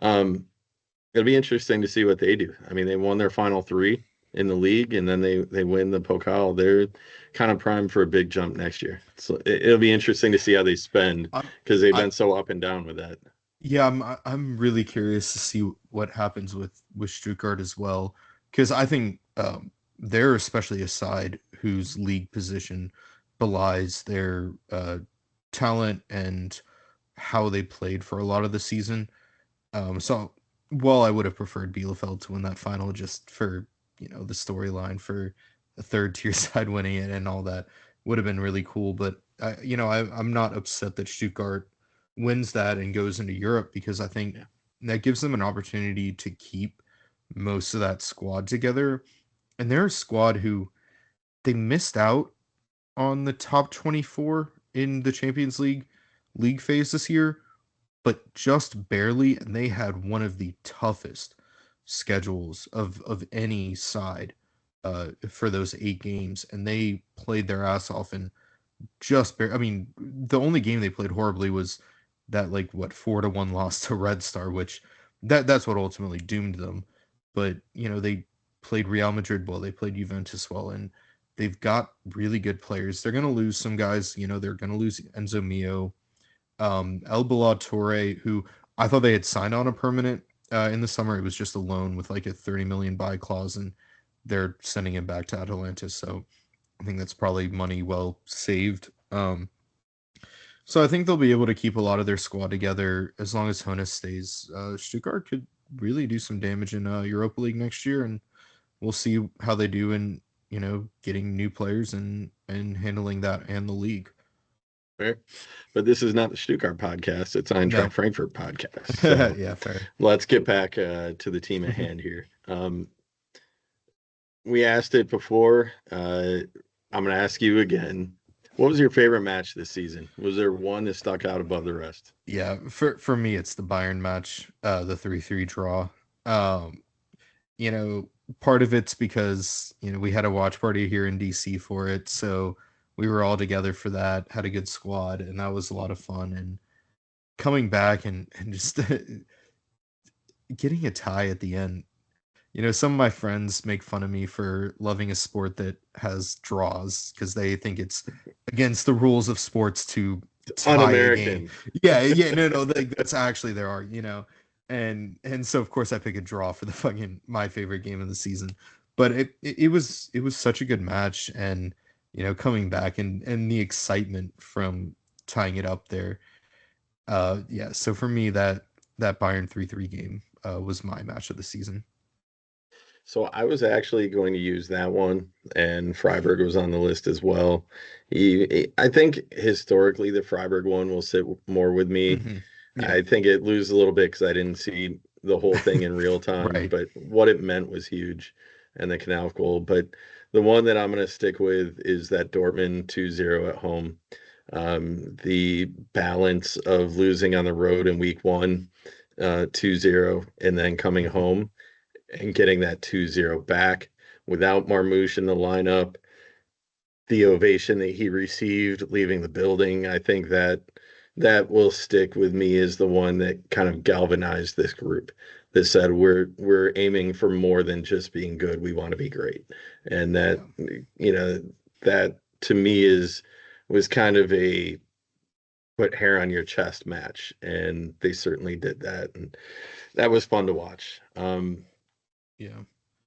it'll be interesting to see what they do. I mean, they won their final 3 in the league, and then they win the Pokal. They're kind of primed for a big jump next year. So it'll be interesting to see how they spend, because they've been so up and down with that. Yeah, I'm really curious to see what happens with Stuttgart as well, because I think they're especially a side whose league position belies their talent and how they played for a lot of the season. So while I would have preferred Bielefeld to win that final just for the storyline for a third tier side winning it and all that would have been really cool, but I'm not upset that Stuttgart wins that and goes into Europe, because I think that gives them an opportunity to keep most of that squad together. And they're a squad who they missed out on the top 24 in the Champions League phase this year, but just barely, and they had one of the toughest schedules of any side for those 8 games, and they played their ass off and I mean, the only game they played horribly was that 4-1 loss to Red Star, which that's what ultimately doomed them. But they played Real Madrid well, they played Juventus well, and they've got really good players. They're going to lose some guys. They're going to lose Enzo Mio, El Torre, who I thought they had signed on a permanent in the summer. It was just a loan with a 30 million buy clause, and they're sending him back to Atalanta. So I think that's probably money well saved. So I think they'll be able to keep a lot of their squad together as long as Hoeneß stays. Stuttgart could really do some damage in Europa League next year, and we'll see how they do in getting new players and handling that and the league. Fair. But this is not the Stuttgart podcast. It's Eintracht Frankfurt podcast. So yeah, fair. Let's get back to the team at hand here. We asked it before. I'm going to ask you again. What was your favorite match this season? Was there one that stuck out above the rest? Yeah, for me, it's the Bayern match, the 3-3 draw. Part of it's because, we had a watch party here in DC for it. So we were all together for that, had a good squad, and that was a lot of fun. And coming back and just getting a tie at the end. Some of my friends make fun of me for loving a sport that has draws because they think it's against the rules of sports to tie a game. Yeah, no, that's actually there are, and so of course I pick a draw for my favorite game of the season. But it was such a good match, and coming back and the excitement from tying it up there. So for me that Bayern 3-3 game was my match of the season. So I was actually going to use that one, and Freiburg was on the list as well. I think historically the Freiburg one will sit more with me. Mm-hmm. Yeah. I think it loses a little bit because I didn't see the whole thing in real time, right. But what it meant was huge, and the Canal goal. But the one that I'm going to stick with is that Dortmund 2-0 at home. The balance of losing on the road in week 1, 2-0, and then coming home and getting that 2-0 back without Marmouche in the lineup, the ovation that he received leaving the building, I think that that will stick with me is the one that kind of galvanized this group, that said we're aiming for more than just being good. We want to be great. And that, Yeah. that to me was kind of a put hair on your chest match, and they certainly did that, and that was fun to watch. Yeah.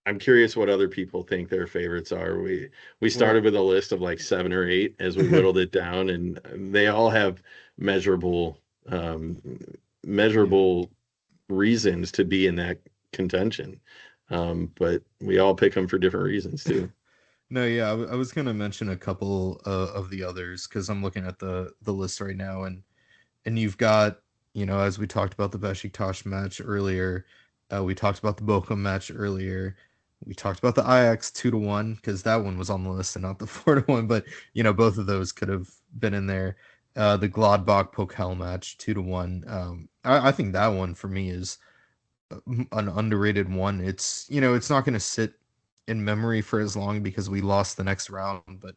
I'm curious what other people think their favorites are. We Well, started with a list of like 7 or 8 as we whittled it down, and they all have measurable um, yeah. measurable reasons to be in that contention. But we all pick them for different reasons too. No, yeah, I was gonna mention a couple of the others because I'm looking at the list right now, and you've got, as we talked about the Besiktas match earlier, we talked about the Bochum match earlier, we talked about the Ajax 2-1 because that one was on the list and not the 4-1, but both of those could have been in there. The Gladbach Pokal match 2-1. I think that one for me is an underrated one. It's not going to sit in memory for as long because we lost the next round, but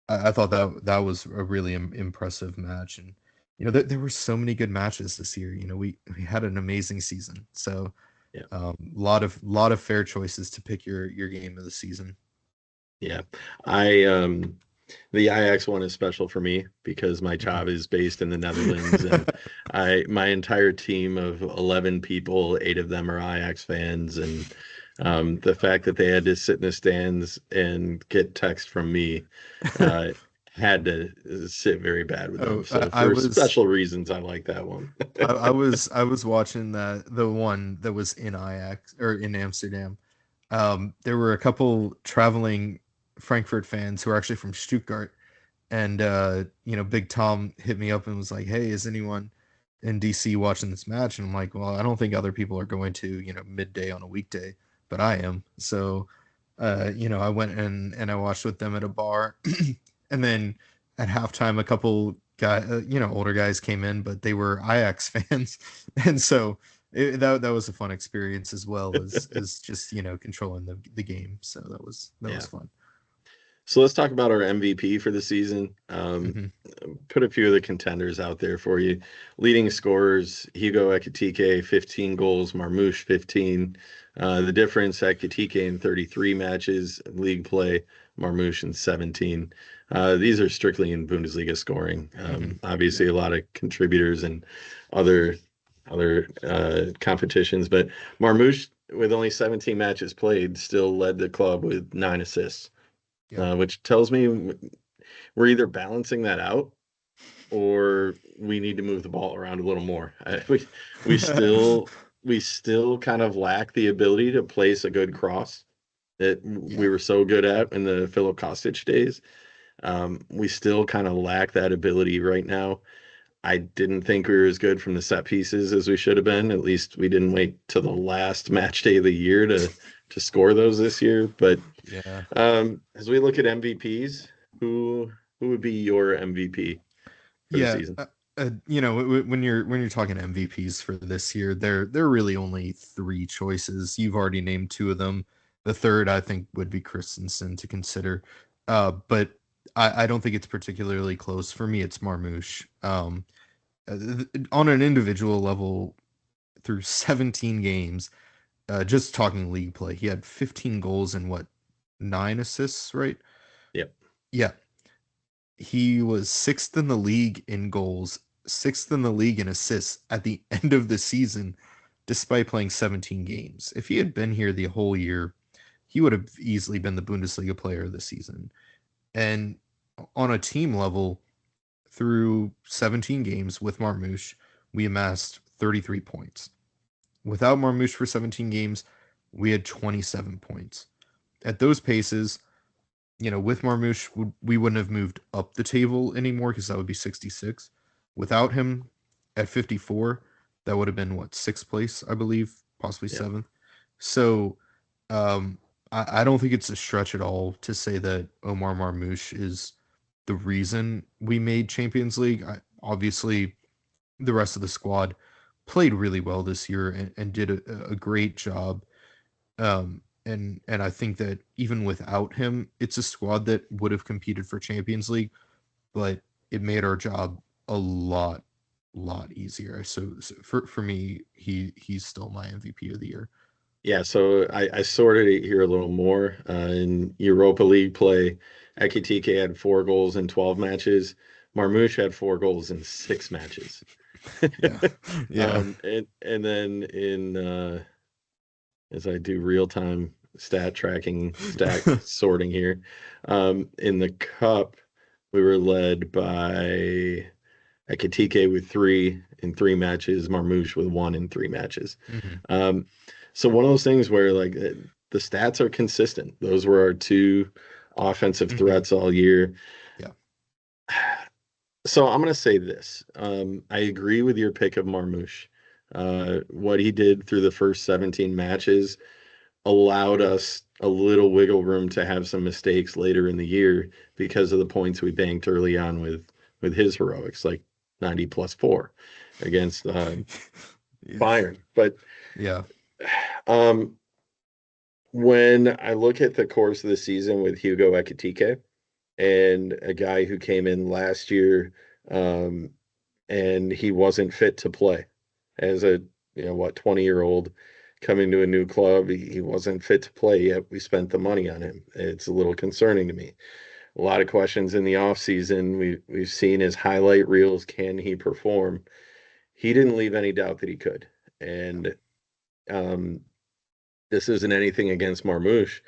I thought that was a really impressive match. And there were so many good matches this year. We had an amazing season, so Yeah. lot of fair choices to pick your game of the season. Yeah. I the Ajax one is special for me because my job is based in the Netherlands, and my entire team of 11 people, 8 of them are Ajax fans, and the fact that they had to sit in the stands and get text from me uh, had to sit very bad with them. Oh, So I for was special reasons, I like that one. I was watching the one that was in Ajax or in Amsterdam. There were a couple traveling Frankfurt fans who are actually from Stuttgart, and Big Tom hit me up and was like, "Hey, is anyone in DC watching this match?" And I'm like, "Well, I don't think other people are going to, midday on a weekday, but I am." So, I went and I watched with them at a bar, and then at halftime, a couple older guys came in, but they were Ajax fans, and so that was a fun experience as well as just controlling the game. So that Yeah. was fun. So let's talk about our MVP for the season. Hmm. Put a few of the contenders out there for you. Leading scorers: Hugo Ekitike, 15 goals; Marmoush, 15. The difference: Ekitike in 33 matches league play; Marmoush in 17. These are strictly in Bundesliga scoring. Hmm. Obviously, Yeah. a lot of contributors and other competitions, but Marmoush, with only 17 matches played, still led the club with 9 assists, Yeah. which tells me we're either balancing that out or we need to move the ball around a little more. We still we still kind of lack the ability to place a good cross that we Yeah. were so good at in the Philip Kostic days. We still kind of lack that ability right now. I didn't think we were as good from the set pieces as we should have been. At least we didn't wait till the last match day of the year to score those this year. But Yeah. as we look at MVPs, who would be your MVP for the Yeah. season? When you're talking MVPs for this year, there are really only three choices. You've already named two of them. The third, I think, would be Christensen to consider. But I don't think it's particularly close. For me, it's Marmouche. On an individual level, through 17 games, just talking league play, he had 15 goals and what, 9 assists, right? Yep. Yeah. He was sixth in the league in goals, sixth in the league in assists at the end of the season, despite playing 17 games. If he had been here the whole year, he would have easily been the Bundesliga player of the season. And on a team level, through 17 games with Marmouche, we amassed 33 points. Without Marmouche for 17 games, we had 27 points. At those paces, with Marmouche, we wouldn't have moved up the table anymore because that would be 66. Without him at 54, that would have been what, sixth place, I believe, possibly Yep. seventh. So I don't think it's a stretch at all to say that Omar Marmouche is the reason we made Champions League. Obviously, the rest of the squad played really well this year and did a great job. And I think that even without him, it's a squad that would have competed for Champions League, but it made our job a lot, lot easier. So for me, he's still my MVP of the year. Yeah, so I sorted it here a little more. In Europa League play, Ekitike had 4 goals in 12 matches. Marmoush had 4 goals in 6 matches. Yeah. Yeah. And then in as I do real time stat tracking, stat sorting here, in the cup, we were led by Ekitike with 3 in 3 matches, Marmoush with 1 in 3 matches. Mhm. So one of those things where like the stats are consistent. Those were our 2 offensive threats all year. Yeah. So I'm going to say this. I agree with your pick of Marmoush. What he did through the first 17 matches allowed us a little wiggle room to have some mistakes later in the year because of the points we banked early on with his heroics, like 90 plus 4 against Bayern. But yeah. When I look at the course of the season with Hugo Ekitike and a guy who came in last year, and he wasn't fit to play as a 20-year-old coming to a new club, he wasn't fit to play yet. We spent the money on him. It's a little concerning to me. A lot of questions in the off season. We've seen his highlight reels. Can he perform? He didn't leave any doubt that he could. And this isn't anything against Marmoush,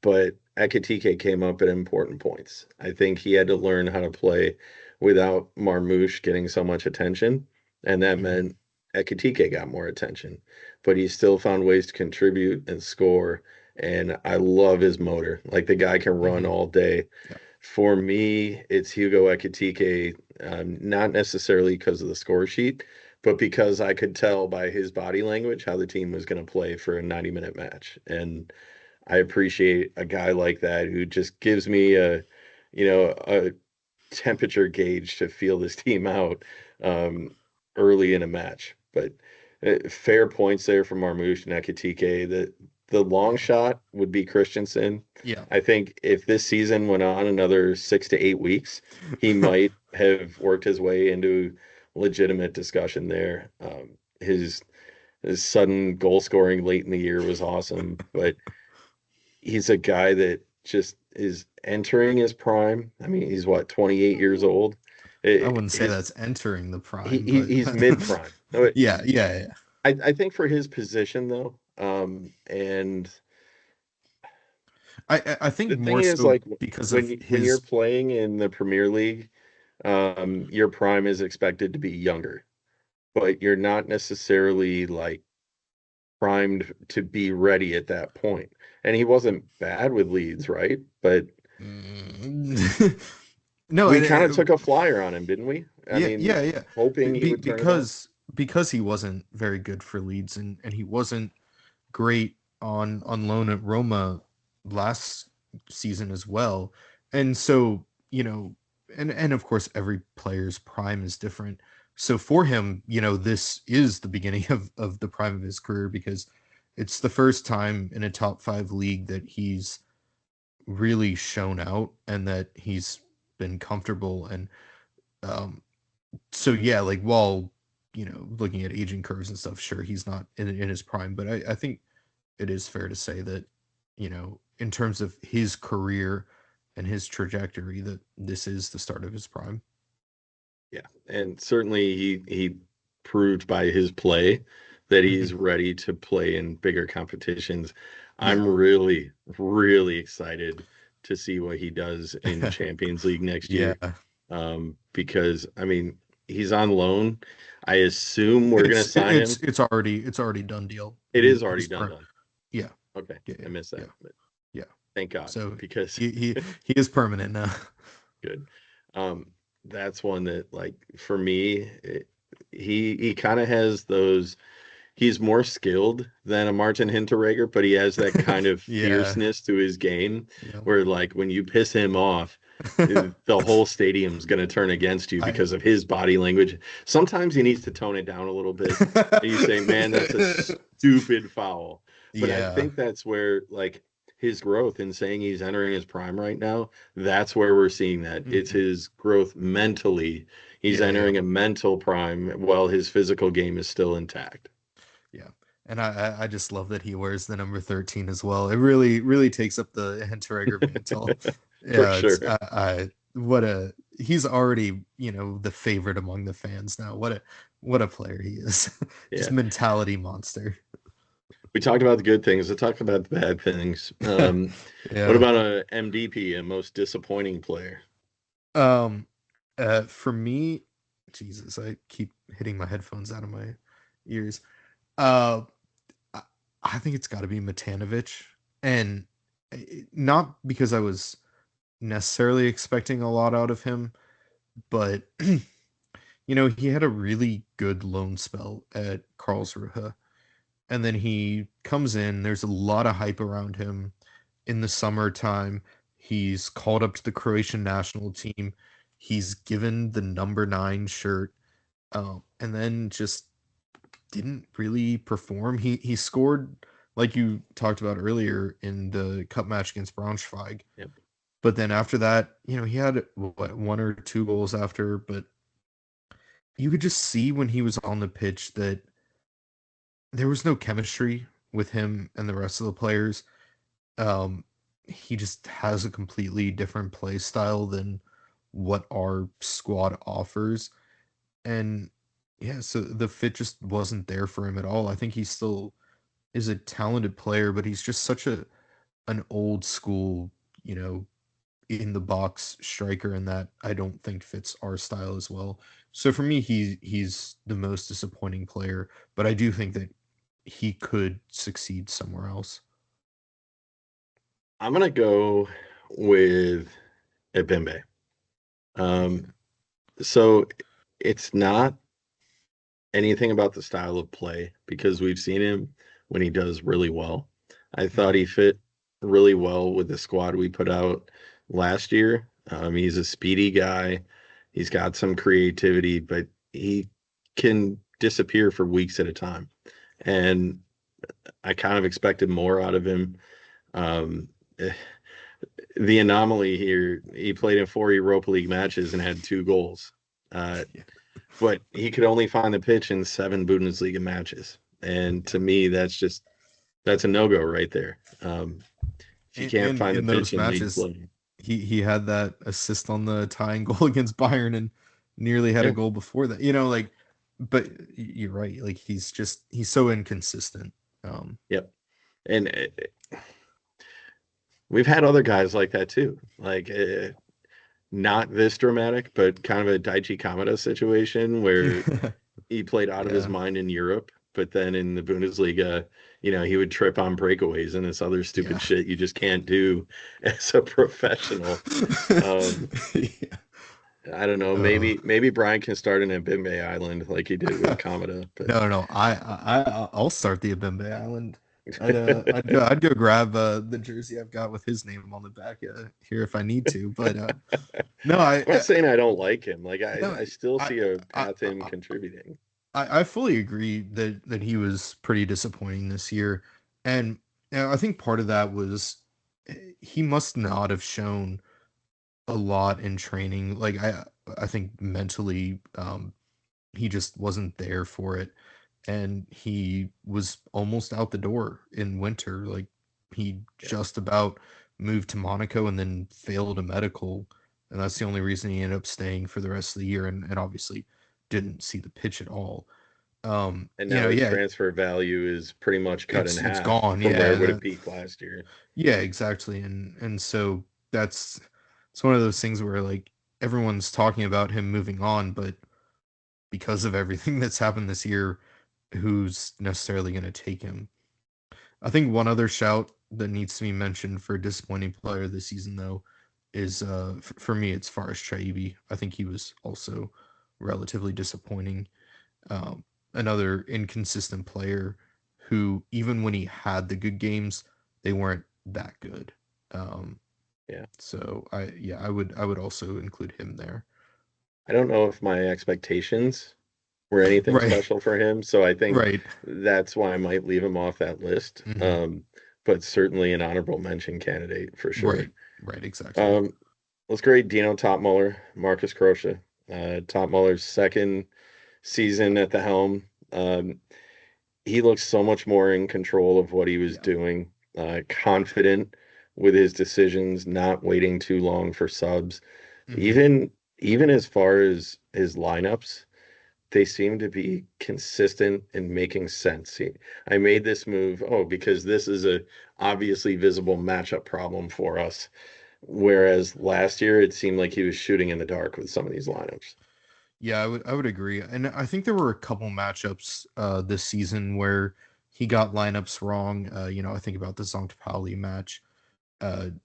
but Ekitike came up at important points. I think he had to learn how to play without Marmoush getting so much attention, and that meant Ekitike got more attention. But he still found ways to contribute and score, and I love his motor. Like, the guy can run all day. Yeah. For me, it's Hugo Ekitike, not necessarily because of the score sheet, but because I could tell by his body language how the team was going to play for a 90-minute match. And I appreciate a guy like that who just gives me a temperature gauge to feel this team out early in a match. But fair points there from Marmoush and Ekitike. The long shot would be Christensen. Yeah. I think if this season went on another 6 to 8 weeks, he might have worked his way into legitimate discussion there. His sudden goal scoring late in the year was awesome, but he's a guy that just is entering his prime. I mean, he's 28 years old. I wouldn't say that's entering the prime. He's mid prime. Yeah. I think for his position though, and I think the more thing is, so like, because when you're playing in the Premier League, your prime is expected to be younger, but you're not necessarily like primed to be ready at that point. And he wasn't bad with Leeds, right? But no, we kind of took a flyer on him, didn't we? I mean, yeah. hoping he would turn because he wasn't very good for Leeds, and he wasn't great on loan at Roma last season as well. And so, and of course every player's prime is different. So for him, this is the beginning of the prime of his career, because it's the first time in a top 5 league that he's really shown out and that he's been comfortable. And so yeah, like, while looking at aging curves and stuff, sure, he's not in his prime, but I think it is fair to say that in terms of his career and his trajectory, that this is the start of his prime. Yeah, and certainly he proved by his play that he's ready to play in bigger competitions. I'm really, really excited to see what he does in Champions League next year. Because I mean, he's on loan. I assume we're going to sign him. It's already done deal. It is already done. Yeah. Okay. Yeah, I missed that. Yeah. Thank God. So because he is permanent now. Good. That's one that, like, for me, he kind of has those. He's more skilled than a Martin Hinteregger, but he has that kind of fierceness to his game where, like, when you piss him off, the whole stadium's going to turn against you because of his body language. Sometimes he needs to tone it down a little bit. And you say, man, that's a stupid foul. But I think that's where, like, his growth and saying he's entering his prime right now, that's where we're seeing that. It's his growth mentally. He's entering a mental prime while his physical game is still intact. Yeah. And I just love that he wears the number 13 as well. It really takes up the Hinteregger mantle. For sure. He's already, the favorite among the fans now. What a player he is. Just mentality monster. We talked about the good things. Let's talk about the bad things. What about a MDP, a most disappointing player? For me, Jesus, I keep hitting my headphones out of my ears. I think it's got to be Matanovic, and not because I was necessarily expecting a lot out of him, but he had a really good loan spell at Karlsruhe, and then he comes in. There's a lot of hype around him in the summertime. He's called up to the Croatian national team. He's given the number 9 shirt, and then just didn't really perform. He scored, like you talked about earlier, in the cup match against Braunschweig. Yep. But then after that, he had 1 or 2 goals after, but you could just see when he was on the pitch that there was no chemistry with him and the rest of the players. He just has a completely different play style than what our squad offers. And so the fit just wasn't there for him at all. I think he still is a talented player, but he's just such an old school, in the box striker, and that I don't think fits our style as well. So for me, he's the most disappointing player, but I do think that he could succeed somewhere else. I'm gonna go with Ebimbe. So it's not anything about the style of play, because we've seen him when he does really well. I thought he fit really well with the squad we put out last year. He's a speedy guy. He's got some creativity, but he can disappear for weeks at a time. And I kind of expected more out of him. The anomaly here, he played in 4 Europa League matches and had 2 goals. But he could only find the pitch in 7 Bundesliga matches. And to me, that's a no-go right there. If you can't find the pitch in matches, he had that assist on the tying goal against Bayern and nearly had a goal before that. But you're right. Like, he's so inconsistent. Yep. And we've had other guys like that too. Like, not this dramatic, but kind of a Daichi Kamada situation where he played out of his mind in Europe, but then in the Bundesliga, he would trip on breakaways and this other stupid shit you just can't do as a professional. I don't know. Maybe Brian can start an Ebimbe Island like he did with Kamada. But... No. I'll start the Ebimbe Island. I'd go grab the jersey I've got with his name on the back here if I need to. But no, I'm not saying I don't like him. Like, I still see a path to him contributing. I fully agree that he was pretty disappointing this year, and I think part of that was he must not have shown a lot in training. Like, I think mentally, he just wasn't there for it. And he was almost out the door in winter. Like, he just about moved to Monaco and then failed a medical. And that's the only reason he ended up staying for the rest of the year, and obviously didn't see the pitch at all. And now his transfer value is pretty much cut in half. It's gone, from where it would have peaked last year. Yeah, exactly. And so it's one of those things where, like, everyone's talking about him moving on, but because of everything that's happened this year, who's necessarily going to take him? I think one other shout that needs to be mentioned for a disappointing player this season, though, is for me, it's Faris Chaibi. I think he was also relatively disappointing. Another inconsistent player who, even when he had the good games, they weren't that good. So I would also include him there. I don't know if my expectations were anything special for him, so I think that's why I might leave him off that list. But but certainly an honorable mention candidate for sure. Right, exactly. Let's grade Dino Topmuller, Marcus Krosche. Topmuller's second season at the helm. He looks so much more in control of what he was doing, confident with his decisions, not waiting too long for subs. Even as far as his lineups, they seem to be consistent and making sense. I made this move, because this is a obviously visible matchup problem for us. Whereas last year, it seemed like he was shooting in the dark with some of these lineups. Yeah, I would agree. And I think there were a couple matchups this season where he got lineups wrong. I think about the Zonk Pauli match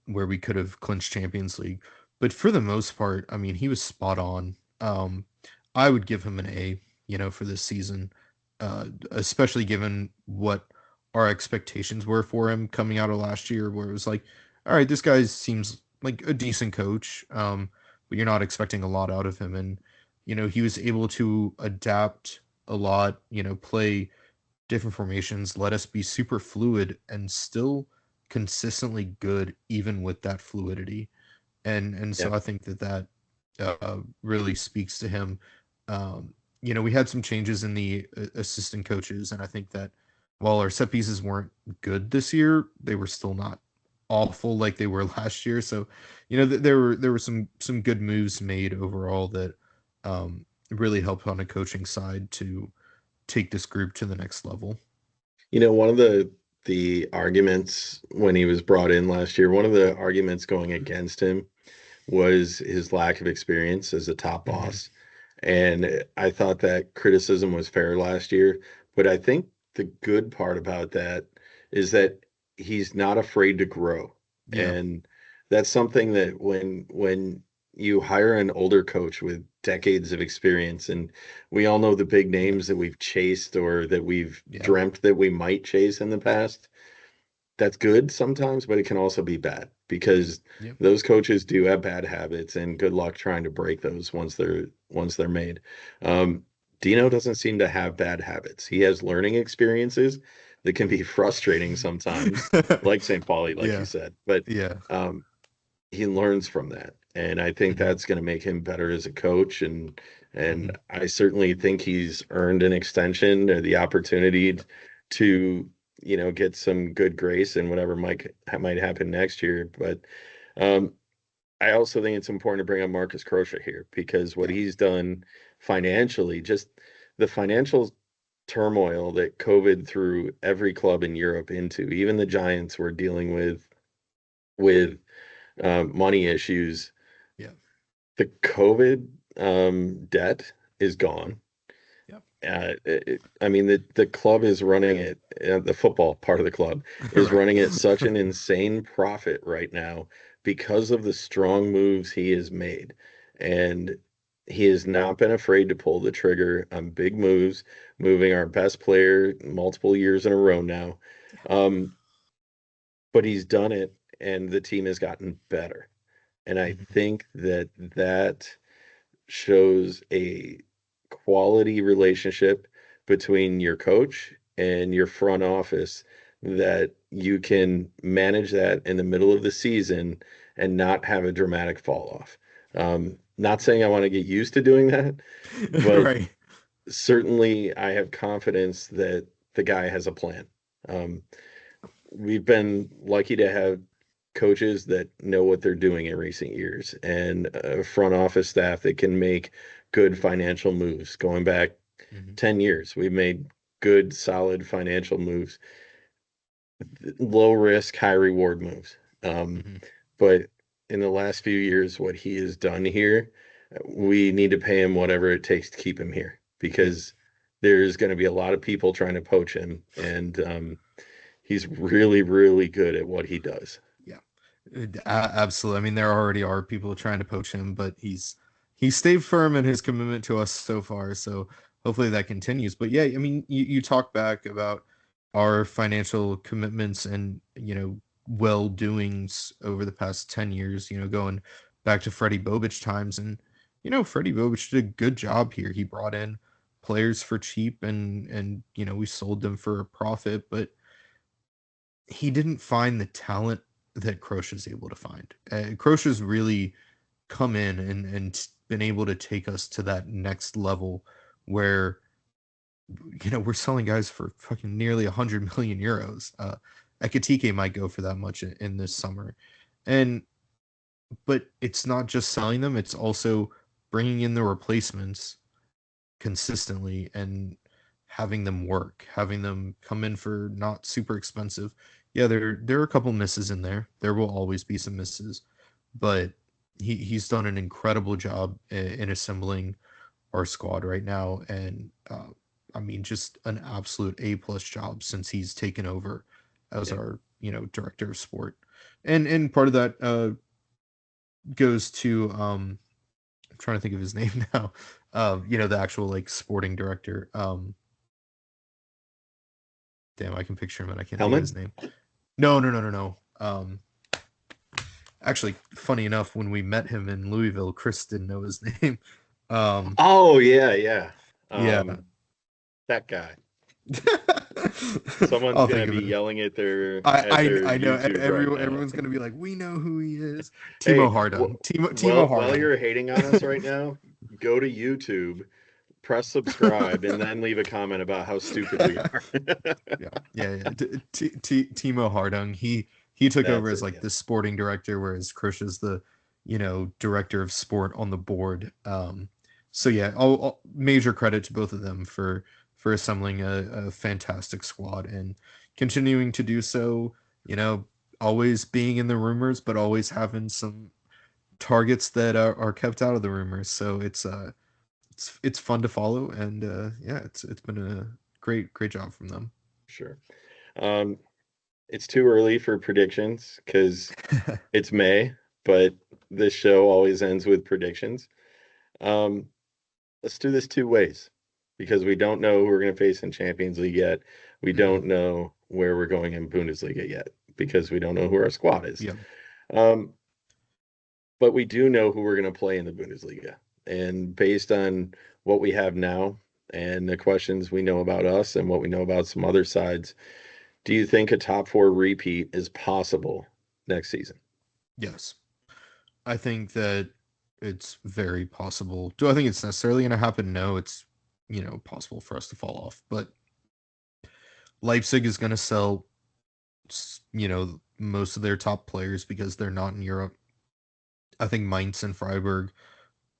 where we could have clinched Champions League. But for the most part, I mean, he was spot on. I would give him an A, for this season, especially given what our expectations were for him coming out of last year, where it was like, all right, this guy seems like a decent coach, but you're not expecting a lot out of him. And, he was able to adapt a lot, play different formations, let us be super fluid and still consistently good even with that fluidity. And so I think that really speaks to him. We had some changes in the assistant coaches, and I think that while our set pieces weren't good this year, they were still not awful like they were last year. So, there were some good moves made overall that really helped on a coaching side to take this group to the next level. One of the arguments when he was brought in last year, one of the arguments going against him was his lack of experience as a top boss. And I thought that criticism was fair last year. But I think the good part about that is that he's not afraid to grow. Yeah. And that's something that when you hire an older coach with decades of experience, and we all know the big names that we've chased or that we've dreamt that we might chase in the past, that's good sometimes, but it can also be bad because those coaches do have bad habits, and good luck trying to break those once they're made. Dino doesn't seem to have bad habits. He has learning experiences that can be frustrating sometimes, like St. Pauli, like you said, but he learns from that. And I think that's going to make him better as a coach. And I certainly think he's earned an extension or the opportunity to, get some good grace and whatever might happen next year. But I also think it's important to bring up Marcus Krosche here because what he's done financially, just the financial turmoil that COVID threw every club in Europe into, even the Giants were dealing with money issues. The COVID debt is gone. I mean, the club is running it, the football part of the club is running at such an insane profit right now because of the strong moves he has made. And he has not been afraid to pull the trigger on big moves, moving our best player multiple years in a row now. But he's done it, and the team has gotten better. And I think that shows a quality relationship between your coach and your front office that you can manage that in the middle of the season and not have a dramatic fall off. Not saying I want to get used to doing that, but certainly I have confidence that the guy has a plan. We've been lucky to have coaches that know what they're doing in recent years and a front office staff that can make good financial moves. Going back 10 years, we've made good, solid financial moves, low risk, high reward moves. But in the last few years, what he has done here, we need to pay him whatever it takes to keep him here because there's going to be a lot of people trying to poach him. And he's really, really good at what he does. Absolutely. I mean, there already are people trying to poach him, but he's stayed firm in his commitment to us so far. So hopefully that continues. But yeah, I mean, you talk back about our financial commitments and, well doings over the past 10 years, going back to Freddie Bobic times. And, Freddie Bobic did a good job here. He brought in players for cheap and we sold them for a profit. But he didn't find the talent that Krosche is able to find. Krosche's really come in and been able to take us to that next level where, we're selling guys for fucking nearly 100 million euros. Ekitike might go for that much in this summer. But it's not just selling them, it's also bringing in the replacements consistently and having them work, having them come in for not super expensive. Yeah, there are a couple misses in there. There will always be some misses, but he's done an incredible job in assembling our squad right now, and I mean, just an absolute A+ job since he's taken over as our director of sport, and part of that goes to I'm trying to think of his name now. The actual like sporting director. Damn, I can picture him and I can't think of his name. No. Actually, funny enough, when we met him in Louisville, Chris didn't know his name. Oh yeah. Yeah. That guy. Someone's gonna be yelling at their I know YouTube everyone's gonna be like, we know who he is. Timo Hardung. Timo Hardung. While you're hating on us right now, go to YouTube, press subscribe, and then leave a comment about how stupid we are. yeah. Timo Hardung. He took over as like the sporting director, whereas Krosche is the director of sport on the board. So yeah, all major credit to both of them for assembling a fantastic squad and continuing to do so. Always being in the rumors, but always having some targets that are kept out of the rumors. So it's fun to follow, and it's been a great job from them. Sure. It's too early for predictions because it's May, but this show always ends with predictions. Let's do this two ways because we don't know who we're going to face in Champions League yet. We don't know where we're going in Bundesliga yet because we don't know who our squad is. Yeah. But we do know who we're going to play in the Bundesliga. And based on what we have now and the questions we know about us and what we know about some other sides, do you think a top 4 repeat is possible next season? Yes. I think that it's very possible. Do I think it's necessarily going to happen? No, it's, possible for us to fall off. But Leipzig is going to sell, most of their top players because they're not in Europe. I think Mainz and Freiburg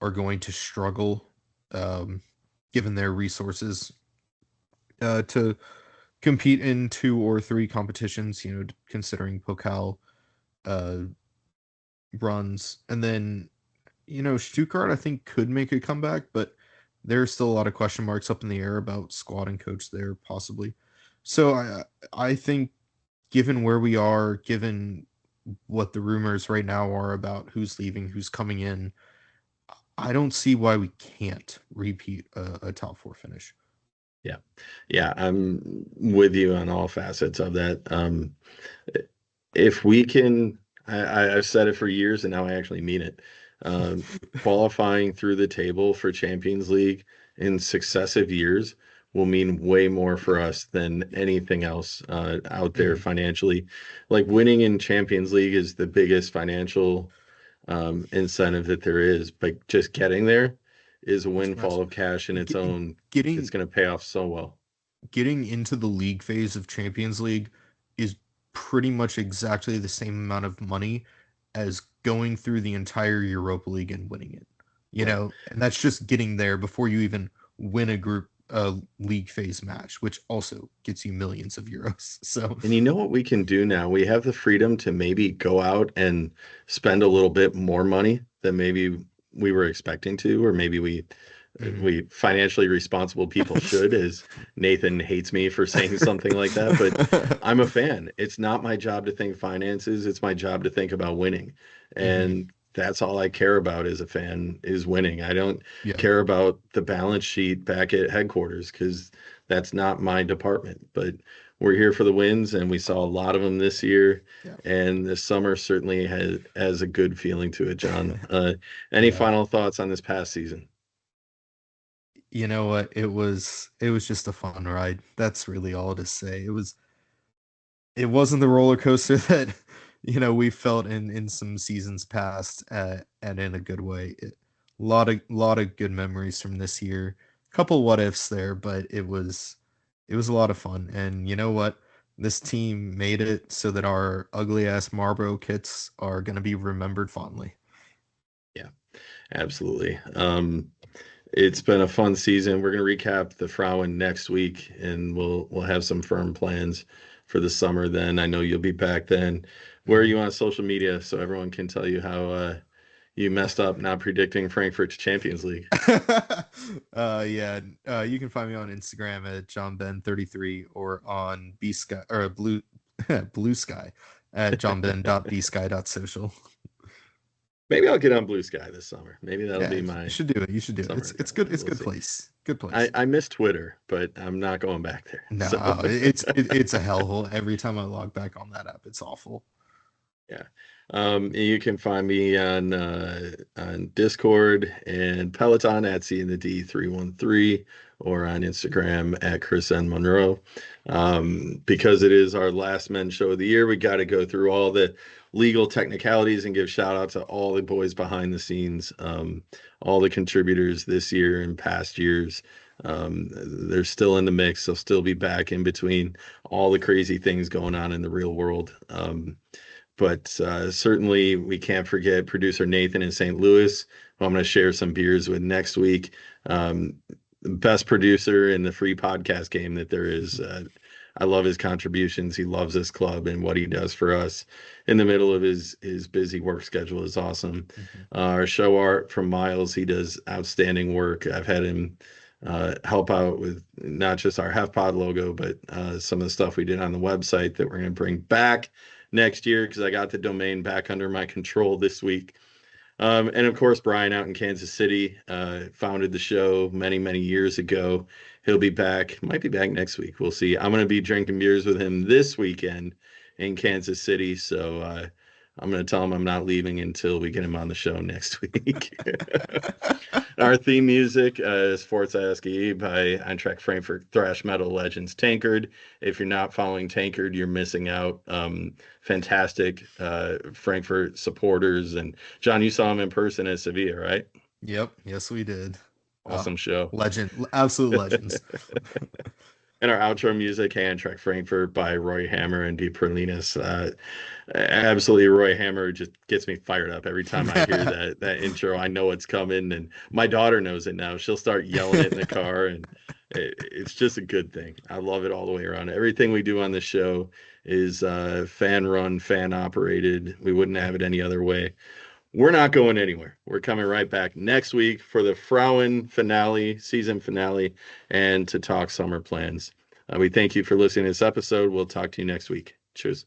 are going to struggle, given their resources, to compete in 2 or 3 competitions, considering Pokal runs. And then, Stuttgart, I think, could make a comeback, but there's still a lot of question marks up in the air about squad and coach there, possibly. So I think, given where we are, given what the rumors right now are about who's leaving, who's coming in, I don't see why we can't repeat a top 4 finish. Yeah, I'm with you on all facets of that. If we can, I've said it for years and now I actually mean it. Qualifying through the table for Champions League in successive years will mean way more for us than anything else out there financially. Like winning in Champions League is the biggest financial incentive that there is, but just getting there is a windfall of cash in its own. It's going to pay off so well. Getting into the league phase of Champions League is pretty much exactly the same amount of money as going through the entire Europa League and winning it. And that's just getting there before you even win a group league phase match, which also gets you millions of euros. So, and you know what we can do now? We have the freedom to maybe go out and spend a little bit more money than maybe we were expecting to, or maybe we financially responsible people should, as Nathan hates me for saying something like that, but I'm a fan. It's not my job to think finances. It's my job to think about winning. And that's all I care about as a fan is winning. I don't care about the balance sheet back at headquarters because that's not my department, but we're here for the wins and we saw a lot of them this year. And this summer certainly has a good feeling to it, John. Any final thoughts on this past season? You know what? It was just a fun ride. That's really all to say. it wasn't the roller coaster that we felt in some seasons past, and in a good way. A lot of good memories from this year. Couple what ifs there, but it was a lot of fun. And you know what? This team made it so that our ugly ass Marlboro kits are going to be remembered fondly. Yeah, absolutely. It's been a fun season. We're going to recap the Frauen next week, and we'll have some firm plans for the summer then. I know you'll be back then. Where are you on social media so everyone can tell you how you messed up not predicting Frankfurt's Champions League? You can find me on Instagram at johnben33 or on bsky or blue sky at johnben.bsky.social. Maybe I'll get on Blue Sky this summer. Maybe that'll be my. You should do it. You should do it. It's good. It's good place. Good place. I miss Twitter, but I'm not going back there. No, so. it's a hellhole. Every time I log back on that app, it's awful. Yeah. You can find me on Discord and Peloton at CND313 or on Instagram at Chris N. Monroe. Because it is our last men's show of the year, we got to go through all the legal technicalities and give shout out to all the boys behind the scenes, all the contributors this year and past years. They're still in the mix. They'll still be back in between all the crazy things going on in the real world. But certainly we can't forget producer Nathan in St. Louis, who I'm going to share some beers with next week. Best producer in the free podcast game that there is. I love his contributions. He loves this club, and what he does for us in the middle of his busy work schedule is awesome. Mm-hmm. Our show art from Miles, he does outstanding work. I've had him help out with not just our hefpod logo, but some of the stuff we did on the website that we're going to bring back next year, because I got the domain back under my control this week. And of course, Brian out in Kansas City founded the show many years ago. He'll be back, might be back next week. We'll see. I'm going to be drinking beers with him this weekend in Kansas City. So I'm going to tell him I'm not leaving until we get him on the show next week. Our theme music is Fórza SGE by Eintracht Frankfurt thrash metal legends Tankard. If you're not following Tankard, you're missing out. Fantastic Frankfurt supporters. And John, you saw him in person at Sevilla, right? Yep. Yes, we did. Awesome show. Legend. Absolute legends. And our outro music, Eintracht Frankfurt by Roy Hammer and Deep Perlinas. Absolutely, Roy Hammer just gets me fired up every time I hear that intro. I know it's coming, and my daughter knows it now. She'll start yelling it in the car, and it's just a good thing. I love it all the way around. Everything we do on the show is fan-run, fan-operated. We wouldn't have it any other way. We're not going anywhere. We're coming right back next week for the Frauen finale, season finale, and to talk summer plans. We thank you for listening to this episode. We'll talk to you next week. Cheers.